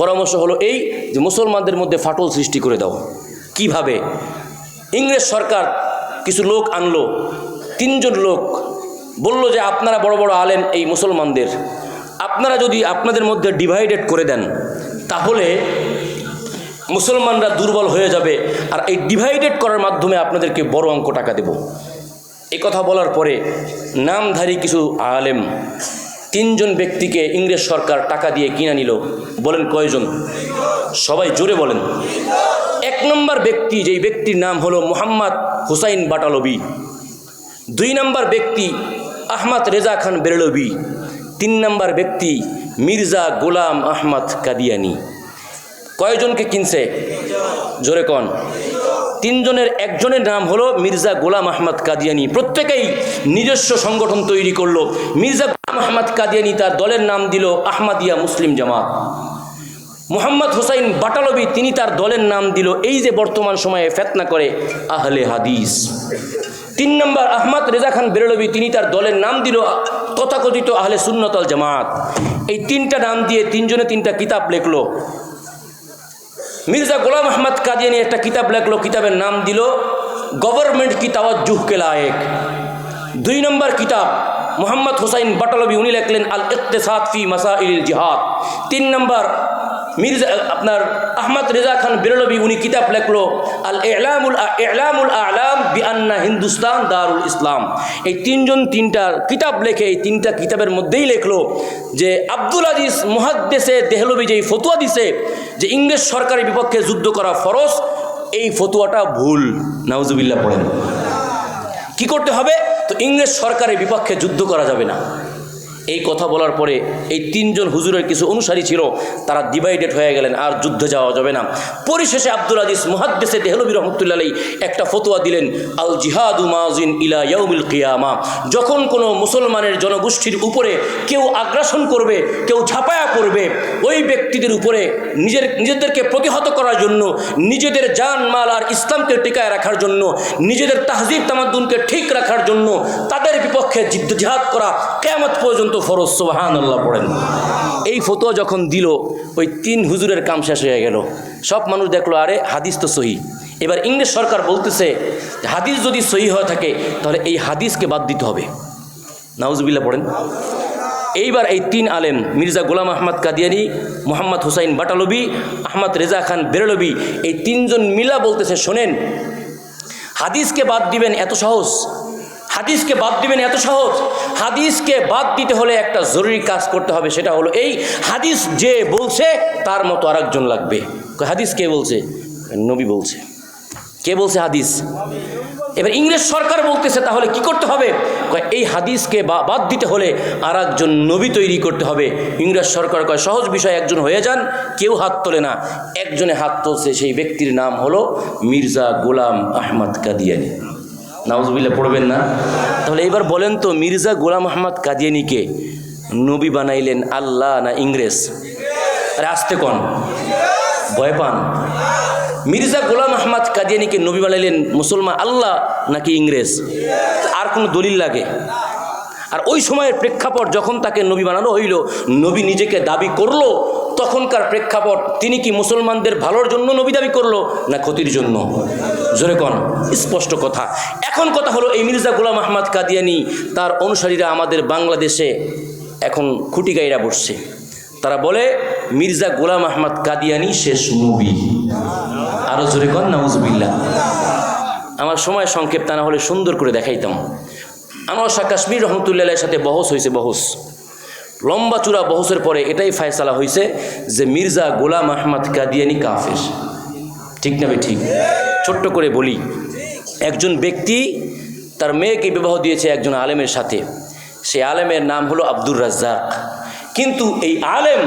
পরামর্শ হলো এই যে মুসলমানদের মধ্যে ফাটল সৃষ্টি করে দাও। কিভাবে? ইংরেজ সরকার কিছু লোক আনলো, 3 জন লোক বলল যে আপনারা বড় বড় আলেম এই মুসলমানদের, আপনারা যদি আপনাদের মধ্যে ডিভাইডেড করে দেন তাহলে মুসলমানরা দুর্বল হয়ে যাবে, আর এই ডিভাইডেড করার মাধ্যমে আপনাদেরকে বড় অঙ্ক টাকা দেব। এই কথা বলার পরে নামধারী কিছু আলেম 3 জন ব্যক্তিকে ইংরেজ সরকার টাকা দিয়ে কিনে নিল। বলেন কয়জন? সবাই জোরে বলেন। 1 নম্বর ব্যক্তি, যেই ব্যক্তির নাম হলো মোহাম্মদ হুসাইন বাটালবি। 2 নম্বর ব্যক্তি আহমদ রেজা খান বেরলবি। 3 নম্বর ব্যক্তি মির্জা গোলাম আহমদ কাদিয়ানি। কয়জনকে কিনছে? জোরে কন। 3 জনের একজনের নাম হলো মির্জা গোলাম আহমদ কাদিয়ানি। প্রত্যেকেই নিজস্ব সংগঠন তৈরি করলো। মির্জা গোলাম আহমদ কাদিয়ানি তার দলের নাম দিল আহমদিয়া মুসলিম জামাত। মোহাম্মদ হুসাইন বাটালবি তিনি তার দলের নাম দিল এই যে বর্তমান সময়ে ফিতনা করে আহলে হাদিস। 3 নম্বর আহমদ রেজা খান বেরলবি তিনি তার দলের নাম দিল তথাকথিত আহলে সুন্নাত ওয়াল জামাত। এই 3টা নাম দিয়ে 3 জনে 3টা কিতাব লিখলো। মির্জা গোলাম আহমদ কাদিয়ানি একটা কিতাব লেখলো, কিতাবের নাম দিল গভর্নমেন্ট কি তাওয়াজ্জুহ কে লায়েক। 2 নম্বর কিতাব মোহাম্মদ হুসাইন বাটালবি উনি লেখলেন আল ইকতিসাদ ফি মাসাইলিল জিহাদ। 3 নম্বর মির্জা আহমদ রেজা খান বেরলবি উনি কিতাব লেখলো আল ইলামুল আলাম বিআন্না হিন্দুস্তান দারুল ইসলাম। এই 3 জন 3টা কিতাব লেখে এই 3টা কিতাবের মধ্যেই লেখলো যে আব্দুল আজিজ মুহাদ্দিসে দেহলভি যেই ফতোয়া দিছে যে ইংরেজ সরকারের বিপক্ষে যুদ্ধ করা ফরজ, এই ফতোয়াটা ভুল। নাউজুবিল্লাহ পড়েন। কি করতে হবে? তো ইংরেজ সরকারের বিপক্ষে যুদ্ধ করা যাবে না। এই কথা বলার পরে এই 3 জন হুজুরের কিছু অনুসারী ছিল, তারা ডিভাইডেড হয়ে গেলেন, আর যুদ্ধে যাওয়া যাবে না। পরিশেষে আব্দুল আজিজ মুহাদ্দিসে দেহলভি রহমতুল্লাহ আলাইহি একটা ফতোয়া দিলেন আল জিহাদু মাজিন ইলা ইয়াউমিল কিয়ামা। যখন কোনো মুসলমানের জনগোষ্ঠীর উপরে কেউ আগ্রাসন করবে, কেউ ঝাঁপায়া করবে, ওই ব্যক্তিদের উপরে নিজেদেরকে প্রতিহত করার জন্য, নিজেদের জান মাল আর ইসলামকে টিকায় রাখার জন্য, নিজেদের তাহজিব তামাদ্দুনকে ঠিক রাখার জন্য তাদের বিপক্ষে জিহাদ করা কিয়ামত পর্যন্ত ফরজ। সুবহানাল্লাহ পড়েন। এই ফতোয়া যখন দিল ওই 3 হুজুরের কাম শেষ হয়ে গেল। সব মানুষ দেখলো আরে হাদিস তো সহি। এবার ইংরেজ সরকার বলতেছে হাদিস যদি সহি হয়ে থাকে তাহলে এই হাদিসকে বাদ দিতে হবে। নাউজুবিল্লাহ পড়েন। এইবার এই 3 আলেম মির্জা গোলাম আহমদ কাদিয়ানি, মোহাম্মদ হুসাইন বাটালবি, আহমদ রেজা খান বেরলবি, এই 3 জন মিলা বলতেছে শোনেন, হাদিসকে বাদ দিবেন এত সহজ? হাদিসকে বাদ দিবেন এত সহজ? হাদিসকে বাদ দিতে হলে একটা জরুরি কাজ করতে হবে, সেটা হলো এই হাদিস যে বলছে তার মতো আরেকজন লাগবে। হাদিস কে বলছে? নবী বলছে। কে বলছে হাদিস? এবার ইংরেজ সরকার বলতেছে তাহলে কি করতে হবে? এই হাদিসকে বাদ দিতে হলে আরেকজন নবী তৈরি করতে হবে। ইংরেজ সরকার কয় সহজ বিষয়, একজন হয়ে যান। কেউ হাত তোলে না, একজনে হাত তুলছে, সেই ব্যক্তির নাম হলো মির্জা গোলাম আহমদ কাদিয়ানি। নাউজুবিল্লাহ পড়বেন না? তাহলে এবার বলেন তো মির্জা গোলাম আহমদ কাদিয়ানিকে নবী বানাইলেন আল্লাহ না ইংরেজ? আরে আসতে কোন, ভয় পান? মির্জা গোলাম আহমদ কাদিয়ানিকে নবী বানাইলেন মুসলমান আল্লাহ নাকি ইংরেজ? আর কোনো দলিল লাগে? আর ওই সময়ের প্রেক্ষাপট যখন তাকে নবী বানানো হইল, নবী নিজেকে দাবি করলো, তখনকার প্রেক্ষাপট তিনি কি মুসলমানদের ভালোর জন্য নবী দাবি করলো না ক্ষতির জন্য? জোরে কোন, স্পষ্ট কথা। এখন কথা হলো এই মির্জা গোলাম আহমদ কাদিয়ানি তার অনুসারীরা আমাদের বাংলাদেশে এখন খুঁটি গাইরা বসছে। তারা বলে মির্জা গোলাম আহমদ কাদিয়ানি শেষ নবী। আরো জোরে কোন নাউজুবিল্লাহ। আমার সময় সংক্ষেপ, তা না হলে সুন্দর করে দেখাইতাম। আনোয়ার শাহ কাশ্মীর রহমতুল্লাহের সাথে বহস হয়েছে। বহস লম্বা চূড়া বহসের পরে এটাই ফয়সালা হয়েছে যে মির্জা গোলাম আহমদ কাদিয়ানি কাফের। ঠিক না? ঠিক। ছোট্ট করে বলি, একজন ব্যক্তি তার মেয়েকে বিবাহ দিয়েছে একজন আলেমের সাথে। সেই আলেমের নাম হলো আব্দুর রাজ্জাক। কিন্তু এই আলেম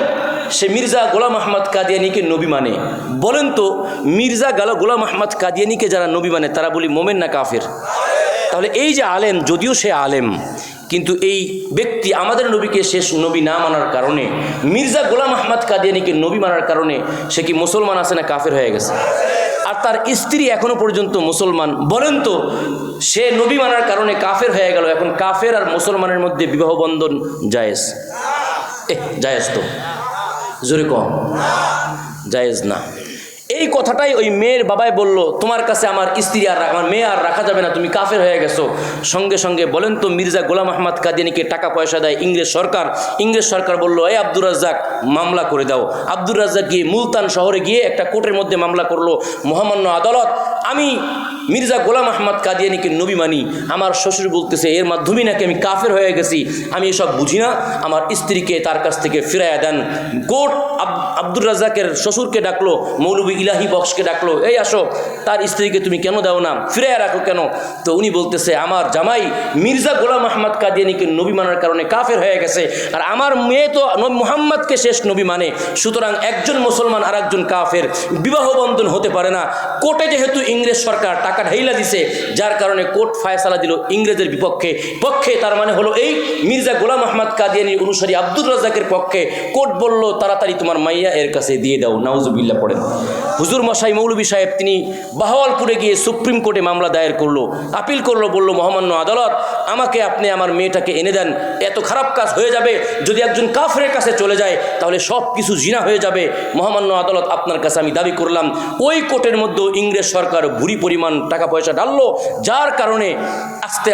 সে মির্জা গোলাম আহমদ কাদিয়ানিকে নবী মানে। বলেন তো মির্জা গোলাম আহমদ কাদিয়ানিকে যারা নবী মানে তারা বলি মোমেন না কাফের? তাহলে এই যে আলেম, যদিও সে আলেম, কিন্তু এই ব্যক্তি আমাদের নবীকে শেষ নবী না মানার কারণে, মির্জা গোলাম আহমদ কাদিয়ানিকে নবী মানার কারণে সে কি মুসলমান আছে না কাফের হয়ে গেছে? আর তার স্ত্রী এখনো পর্যন্ত মুসলমান। বলেন তো সে নবী মানার কারণে কাফের হয়ে গেল, এখন কাফের আর মুসলমানের মধ্যে বিবাহ বন্ধন জায়েজ? জায়েজ তো? জোরে কম, জায়েজ না। এই কথাটাই ওই মেয়ের বাবাই বলল, তোমার কাছে আমার স্ত্রী আর আমার মেয়ে আর রাখা যাবে না, তুমি কাফের হয়ে গেছো। সঙ্গে সঙ্গে বলেন তো মির্জা গোলাম আহমদ কাদিয়ানিকে টাকা পয়সা দেয় ইংরেজ সরকার। ইংরেজ সরকার বলল, এই আব্দুর রাজ্জাক মামলা করে দাও। আব্দুর রাজ্জাক গিয়ে মুলতান শহরে গিয়ে একটা কোর্টের মধ্যে মামলা করলো। মহামান্য আদালত, আমি মির্জা গোলাম আহমদ কাদিয়ানিকে নবী মানি, আমার শ্বশুর বলতেছে এর মাধ্যমেই নাকি আমি কাফের হয়ে গেছি, আমি এসব বুঝি না, আমার স্ত্রীকে তার কাছ থেকে ফিরাইয়া দেন। কোর্ট আব্দুর রাজ্জাকের শ্বশুরকে ডাকলো, মৌলভী ইলাহি বক্সকে ডাকলো, এই আসো, তার স্ত্রীকে তুমি কেন দাও না, ফিরাইয়া রাখো কেন? তো উনি বলতেছে, আমার জামাই মির্জা গোলাম আহমদ কাদিয়ানিকে নবী মানার কারণে কাফের হয়ে গেছে, আর আমার মেয়ে তো মুহাম্মদকে শেষ নবী মানে, সুতরাং একজন মুসলমান আর একজন কাফের বিবাহ বন্ধন হতে পারে না। কোর্টে যেহেতু ইংরেজ সরকার টাকা ঢাইলা দিছে, যার কারণে কোর্ট ফায়সালা দিল ইংরেজের পক্ষে, তার মানে হলো এই মির্জা গোলাম আহমদ কাদিয়ানির অনুসারী আব্দুর রাজ্জাকের পক্ষে। কোর্ট বলল, তাড়াতাড়ি তোমার মাইয়া এর কাছে দিয়ে দাও। নাউজুবিল্লাহ পড়েন। হুজুর মশাই মৌলভী সাহেব তিনি বাহাওয়ালপুরে গিয়ে সুপ্রিম কোর্টে মামলা দায়ের করলো, আপিল করলো, বলল, মহামান্য আদালত, আমাকে আপনি আমার মেয়েটাকে এনে দেন, এত খারাপ কাজ হয়ে যাবে, যদি একজন কাফেরের কাছে চলে যায় তাহলে সব কিছু জিনা হয়ে যাবে। মহামান্য আদালত, আপনার কাছে আমি দাবি করলাম। ওই কোর্টের মধ্যেও ইংরেজ সরকার ভুরি পরিমাণ টাকা পয়সা ঢাললো, যার কারণে আস্তে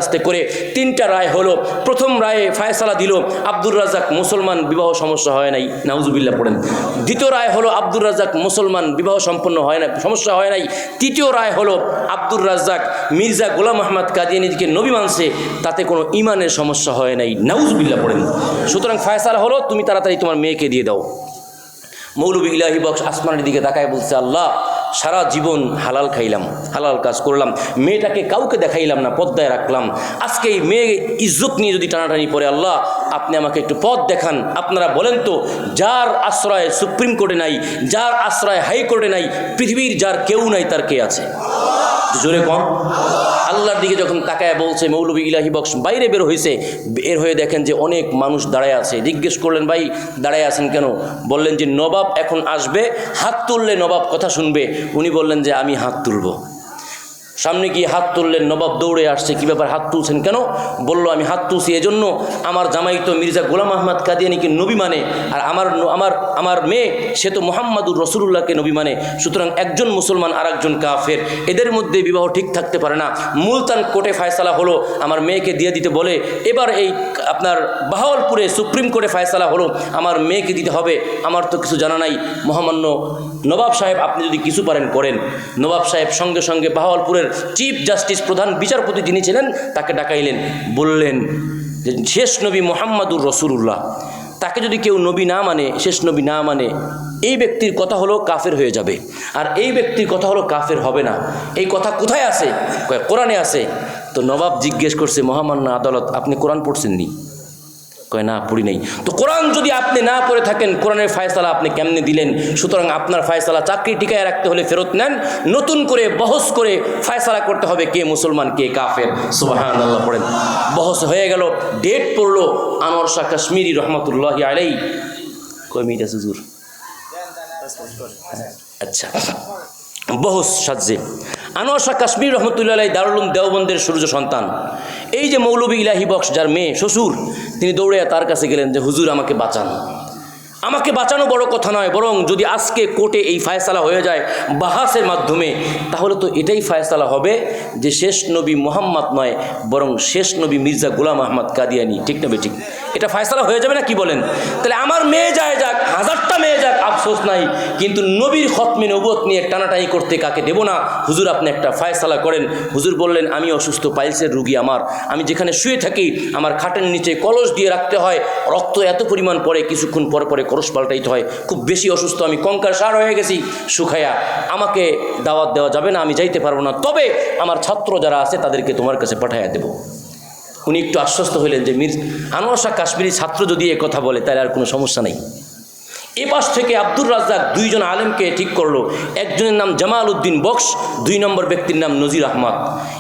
আস্তে করে 3টা রায় হলো। প্রথম রায়ে ফায়সালা দিল আব্দুর রাজ্জাক মুসলমান, বিবাহ সমস্যা হয় নাই। নাউজুবিল্লাহ পড়েন। দ্বিতীয় রায় হলো আব্দুর রাজ্জাক মুসলমান, বিবাহ সম্পন্ন হয় না, সমস্যা হয় নাই। তৃতীয় রায় হলো আব্দুর রাজ্জাক মির্জা গোলাম আহমদ কাদিয়ানিকে নবী মানছে, তাতে কোনো ইমানের সমস্যা হয় নাই। নাউজুবিল্লাহ পড়েন। সুতরাং ফায়সালা হলো, তুমি তাড়াতাড়ি তোমার মেয়েকে দিয়ে দাও। মৌলভী ইলাহি বক্স আসমানের দিকে তাকায় বলছে, আল্লাহ, সারা জীবন হালাল খাইলাম, হালাল কাজ করলাম, মেয়েটাকে কাউকে দেখাইলাম না, পর্দায় রাখলাম, আজকে এই মেয়ে ইজ্জত নিয়ে যদি টানাটানি পড়ে, আল্লাহ আপনি আমাকে একটু পথ দেখান। আপনারা বলেন তো, যার আশ্রয় সুপ্রিম কোর্টে নাই, যার আশ্রয় হাইকোর্টে নাই, পৃথিবীর যার কেউ নাই, তার কে আছে? জোরে কম। আল্লাহর দিকে যখন তাকায় বলছে, মৌলভী ইলাহি বক্স বাইরে বের হয়েছে, বের হয়ে দেখেন যে অনেক মানুষ দাঁড়ায় আছে। জিজ্ঞেস করলেন, ভাই দাঁড়ায় আছেন কেন? বললেন যে নবাব এখন আসবে, হাত তুললে নবাব কথা শুনবে। উনি বললেন যে আমি হাত তুলব। সামনে গিয়ে হাত তুললেন, নবাব দৌড়ে আসছে, কী ব্যাপার হাত তুলছেন কেন? বলল, আমি হাত তুলছি এজন্য, আমার জামাই তো মির্জা গোলাম আহমদ কাদিয়ানিকে নবী মানে, আর আমার মেয়ে সে তো মুহাম্মাদুর রাসূলুল্লাহকে নবী মানে, সুতরাং একজন মুসলমান আর একজন কাফের, এদের মধ্যে বিবাহ ঠিক থাকতে পারে না। মুলতান কোর্টে ফায়সালা হলো, আমার মেয়েকে দিয়ে দিতে বলে। এবার এই আপনার বাহাওয়ালপুরে সুপ্রিম কোর্টে ফায়সালা হলো, আমার মেয়েকে দিতে হবে। আমার তো কিছু জানা নাই, মহামান্য নবাব সাহেব আপনি যদি কিছু পারেন করেন। নবাব সাহেব সঙ্গে সঙ্গে বাহাওয়ালপুরের চিফ জাস্টিস, প্রধান বিচারপতি যিনি ছিলেন, তাকে ডাকাইলেন। বললেন যে শেষ নবী মুহাম্মাদুর রাসূলুল্লাহ, তাকে যদি কেউ নবী না মানে, শেষ নবী না মানে, এই ব্যক্তির কথা হলো কাফের হয়ে যাবে, আর এই ব্যক্তির কথা হলো কাফের হবে না। এই কথা কোথায় আছে? কোরআনে আছে। তো নবাব জিজ্ঞেস করছে, মহামান্য আদালত, আপনি কোরআন পড়ছেননি? কয় না, পড়ি নাই। তো কোরআন যদি আপনি না পড়ে থাকেন, কোরআনের ফায়সালা আপনি কেমনে দিলেন? সুতরাং আপনার ফায়সালা চাকরি টিকায় রাখতে হলে ফেরত নেন, নতুন করে বহস করে ফায়সালা করতে হবে কে মুসলমান কে কাফের। সুবহানাল্লাহ পড়েন। বহস হয়ে গেল, ডেট পড়লো আনোয়ার শাহ কাশ্মীরি রহমতুল্লাহি আলাইহি। কয় মিনিট আছে হুজুর? আচ্ছা, বহস সাজে আনোয়ার শাহ কাশ্মীর রহমতুল্লাহ আলাইহি দারুল উলুম দেওবন্দের সূর্য সন্তান। এই যে মৌলভী ইলাহি বক্স, যার মেয়ে শ্বশুর, তিনি দৌড়ে তার কাছে গেলেন যে হুজুর আমাকে বাঁচান। আমাকে বাঁচানো বড় কথা নয়, বরং যদি আজকে কোর্টে এই ফায়সালা হয়ে যায় বাহাসের মাধ্যমে, তাহলে তো এটাই ফায়সালা হবে যে শেষ নবী মুহাম্মদ নয়, বরং শেষ নবী মির্জা গোলাম আহমদ কাদিয়ানি। ঠিক না বেঠিক? এটা ফায়সালা হয়ে যাবে না, কি বলেন? তাহলে আমার মেয়ে যায় যাক, হাজারটা মেয়ে যাক, আফসোস নাই, কিন্তু নবীর খতমে নবুয়ত নিয়ে টানাটানি করতে কাকে দেব না। হুজুর আপনি একটা ফায়সালা করেন। হুজুর বললেন, আমি অসুস্থ, পাইলসের রুগী, আমি যেখানে শুয়ে থাকি আমার খাটের নিচে কলস দিয়ে রাখতে হয়, রক্ত এত পরিমাণ পরে, কিছুক্ষণ পরে পরে কলস পাল্টাইতে হয়, খুব বেশি অসুস্থ, আমি কঙ্কার সার হয়ে গেছি শুকায়া, আমাকে দাওয়াত দেওয়া যাবে না, আমি যাইতে পারবো না, তবে আমার ছাত্র যারা আছে তাদেরকে তোমার কাছে পাঠাইয়া দেব। উনি একটু আশ্বস্ত হইলেন যে আনোয়ার শাহ কাশ্মীরি ছাত্র যদি এ কথা বলে তাহলে আর কোনো সমস্যা নেই। এ পাশ থেকে আব্দুর রাজ্জাক 2 জন আলেমকে ঠিক করলো। একজনের নাম জামাল উদ্দিন বক্স, 2 নম্বর ব্যক্তির নাম নজির আহমদ।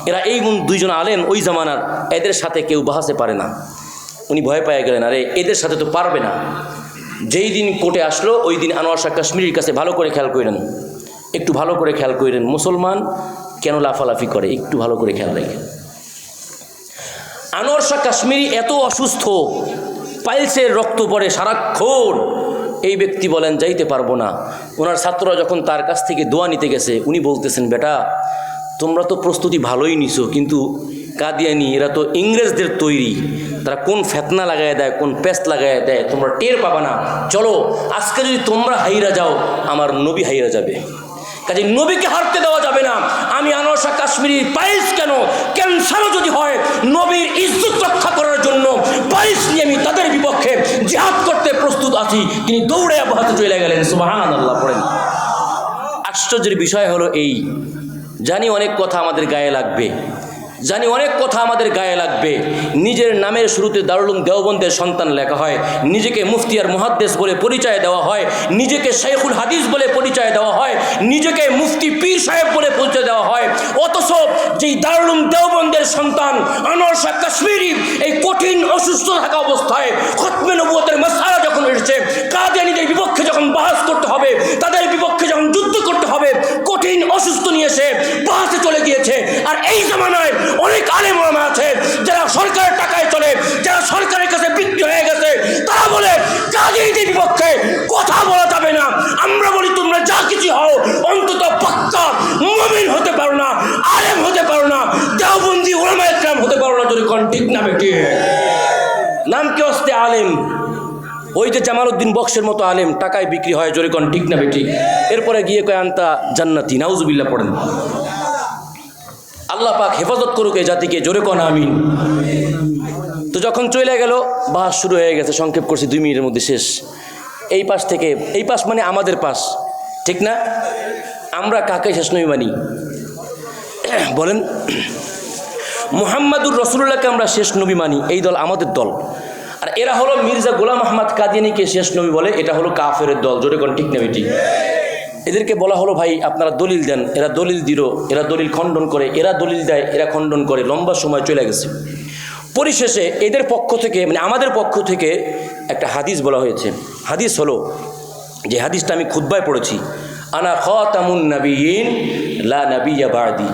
এরা এই 2 জন আলেম ওই জামানার, এদের সাথে কেউ বাহাসে পারে না। উনি ভয় পেয়ে গেলেন, আরে এদের সাথে তো পারবে না। যেই দিন কোর্টে আসলো ওই দিন আনোয়ার শাহ কাশ্মীরির কাছে ভালো করে খেয়াল করেন, একটু ভালো করে খেয়াল করেন, মুসলমান কেন লাফালাফি করে, একটু ভালো করে খেয়াল রাখেন। আনোয়ার শাহ কাশ্মীরি এত অসুস্থ, পাইলসের রক্ত পড়ে সারাক্ষণ, এই ব্যক্তি বলেন যাইতে পারবো না। ওনার ছাত্ররা যখন তার কাছ থেকে দোয়া নিতে গেছে, উনি বলতেছেন, বেটা তোমরা তো প্রস্তুতি ভালোই নিছো, কিন্তু কাদিয়ানি এরা তো ইংরেজদের তৈরি, তারা কোন ফেতনা লাগাই দেয়, কোন পেস্ট লাগাই দেয় তোমরা টের পাবা না। চলো আজকে যদি তোমরা হাইরা যাও, আমার নবী হাইরা যাবে। কাজে নবীকে হারতে দেওয়া যাবে না। আমি আনোয়ার শাহ কাশ্মীরি পাইলস কেন, ক্যান্সারও যদি হয়, নবীর ইজ্জত রক্ষা করার জন্য পাইলস নিয়ে আমি তাদের বিপক্ষে জিহাদ করতে প্রস্তুত আছি। তিনি দৌড়ে আবহাতে চলে গেলেন। সুবহানাল্লাহ পড়েন। আশ্চর্যের বিষয় হলো এই, জানি অনেক কথা আমাদের গায়ে লাগবে, জানি অনেক কথা আমাদের গায়ে লাগবে। নিজের নামের শুরুতে দারুল উলুম দেওবন্দের সন্তান লেখা হয়, নিজেকে মুফতি আর মুহাদ্দিস বলে পরিচয় দেওয়া হয়, নিজেকে শাইখুল হাদিস বলে পরিচয় দেওয়া হয়, নিজেকে মুফতি পীর সাহেব বলে পরিচয় দেওয়া হয়। অথচ যেই দারুল উলুম দেওবন্দের সন্তান আনোয়ার শাহ কাশ্মীরি এই কঠিন অসুস্থ থাকা অবস্থায় খতমে নবুয়তের মাসআলা যখন এসেছে, কাদিয়ানীদের বিপক্ষে যখন বাহাস করতে হবে, তাদের বিপক্ষে যখন যুদ্ধ করতে হবে, কঠিন অসুস্থ নিয়ে এসে বাহাসে চলে গিয়েছে। আর এই জামানায় অনেক আলেম ওলামা আছে যারা সরকারের টাকায় চলে, যারা সরকারের কাছে বিক্রি হয়ে গেছে, তারা বলে কাদিয়ানীদের বিপক্ষে কথা বলা যাবে না। আমরা বলি তোমরা যা কিছু হও, অন্তত পাক্কা মুমিন হতে পারো না, আলেম হতে পারো না, দেওবন্দি ওলামা ইকরাম হতে পারো না। যদি কোন ঠিক না বেটি নাম কি হস্তে আলেম, ওই যে জামালউদ্দিন বক্সের মতো আলেম টাকায় বিক্রি হয়। জোরে কোন ঠিক না বেটি? এরপরে গিয়ে কয় আনতা জান্নাতি, নাউজুবিল্লাহ পড়েন। আল্লাহ পাক হেফাজত করুক এই জাতিকে। জোরে কোন আমিন। তো যখন চলে গেল, বাস শুরু হয়ে গেছে। সংক্ষেপ করছি, 2 মিনিটের মধ্যে শেষ। এই পাশ থেকে, এই পাশ মানে আমাদের পাশ, ঠিক না? আমরা কাকে শেষ নবী মানি বলেন? মুহাম্মাদুর রাসূলুল্লাহকে আমরা শেষ নবী মানি, এই দল আমাদের দল। আর এরা হলো মির্জা গোলাম আহমদ কাদিয়ানীকে শেষ নবী বলে, এটা হলো কাফেরের দল। জোরে কোন ঠিক না বেটি? এদেরকে বলা হলো ভাই আপনারা দলিল দেন, এরা দলিল দিল, এরা দলিল খণ্ডন করে, এরা দলিল দেয়, এরা খণ্ডন করে, লম্বা সময় চলে গেছে। পরিশেষে এদের পক্ষ থেকে, মানে আমাদের পক্ষ থেকে একটা হাদিস বলা হয়েছে। হাদিস হলো, যে হাদিসটা আমি খুতবায় পড়েছি, আনা খাতামুন নাবিয়িন লা নাবিয়্যা বা'দি,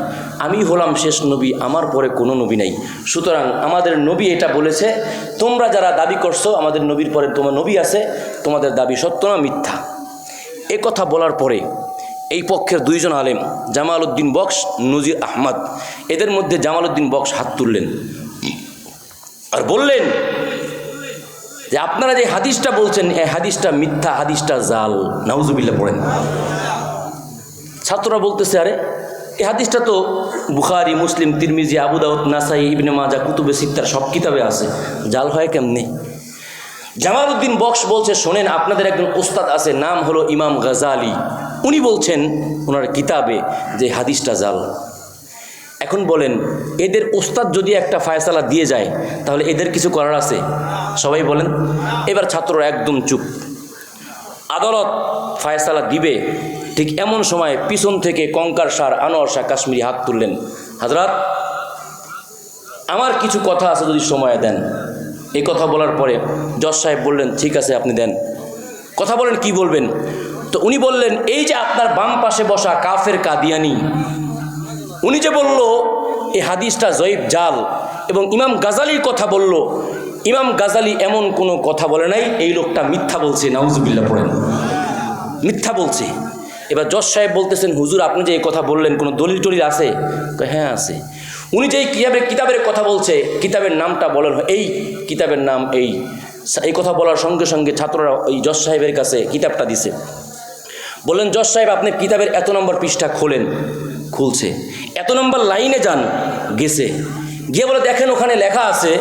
আমি হলাম শেষ নবী, আমার পরে কোনো নবী নাই। সুতরাং আমাদের নবী এটা বলেছে, তোমরা যারা দাবি করছো আমাদের নবীর পরে তোমার নবী আছে, তোমাদের দাবি সত্য না মিথ্যা। এ কথা বলার পরে এই পক্ষের 2 জন আলেম, জামালউদ্দিন বক্স, নজির আহমদ, এদের মধ্যে জামালউদ্দিন বক্স হাত তুললেন আর বললেন যে আপনারা যে হাদিসটা বলছেন, এই হাদিসটা মিথ্যা, হাদিসটা জাল। নাউজুবিল্লাহ পড়েন। ছাত্ররা বলতেছে, আরে এই হাদিসটা তো বুখারী, মুসলিম, তিরমিজি, আবু দাউদ, নাসাই, ইবনে মাজাহ, কুতুবে সিত্তার সব কিতাবে আছে, জাল হয় কেমনে? জামালউদ্দিন বক্স বলছে, শোনেন, আপনাদের একজন উস্তাদ আছে, নাম হলো ইমাম গাজালি, উনি বলছেন ওনার কিতাবে যে হাদিসটা জাল। এখন বলেন, এদের উস্তাদ যদি একটা ফায়সালা দিয়ে যায়, তাহলে এদের কিছু করার আছে? সবাই বলেন। এবার ছাত্ররা একদম চুপ। আদালত ফায়সালা দিবে, ঠিক এমন সময় পিছন থেকে কঙ্কার সার আনোয়ার শাহ কাশ্মীরি হাত তুললেন, হযরত আমার কিছু কথা আছে, যদি সময় দেন। এই কথা বলার পরে জজ সাহেব বললেন, ঠিক আছে আপনি দেন, কথা বলেন, কি বলবেন? তো উনি বললেন, এই যে আপনার বাম পাশে বসা কাফের কাদিয়ানি, উনি যে বলল এই হাদিসটা জয়ীফ, জাল, এবং ইমাম গাজালির কথা বলল, ইমাম গাজালি এমন কোনো কথা বলে নাই, এই লোকটা মিথ্যা বলছে। নাউজুবিল্লাহ পড়েন। মিথ্যা বলছে। এবার জজ সাহেব বলতেছেন, হুজুর আপনি যে এই কথা বললেন, কোনো দলিল টলিল আছে? হ্যাঁ আছে। উনি যেই কিতাবের কথা বলছে, কিতাবের নামটা বলেন, এই কিতাবের নাম এই কথা বলার সঙ্গে সঙ্গে ছাত্ররা ওই জজ সাহেবের কাছে কিতাবটা দিছে। বললেন, জজ সাহেব আপনি কিতাবের এত নম্বর পৃষ্ঠা খোলেন। খুলছে। এত নম্বর লাইনে যান, গেছে, গিয়ে বলে দেখেন ওখানে লেখা আছে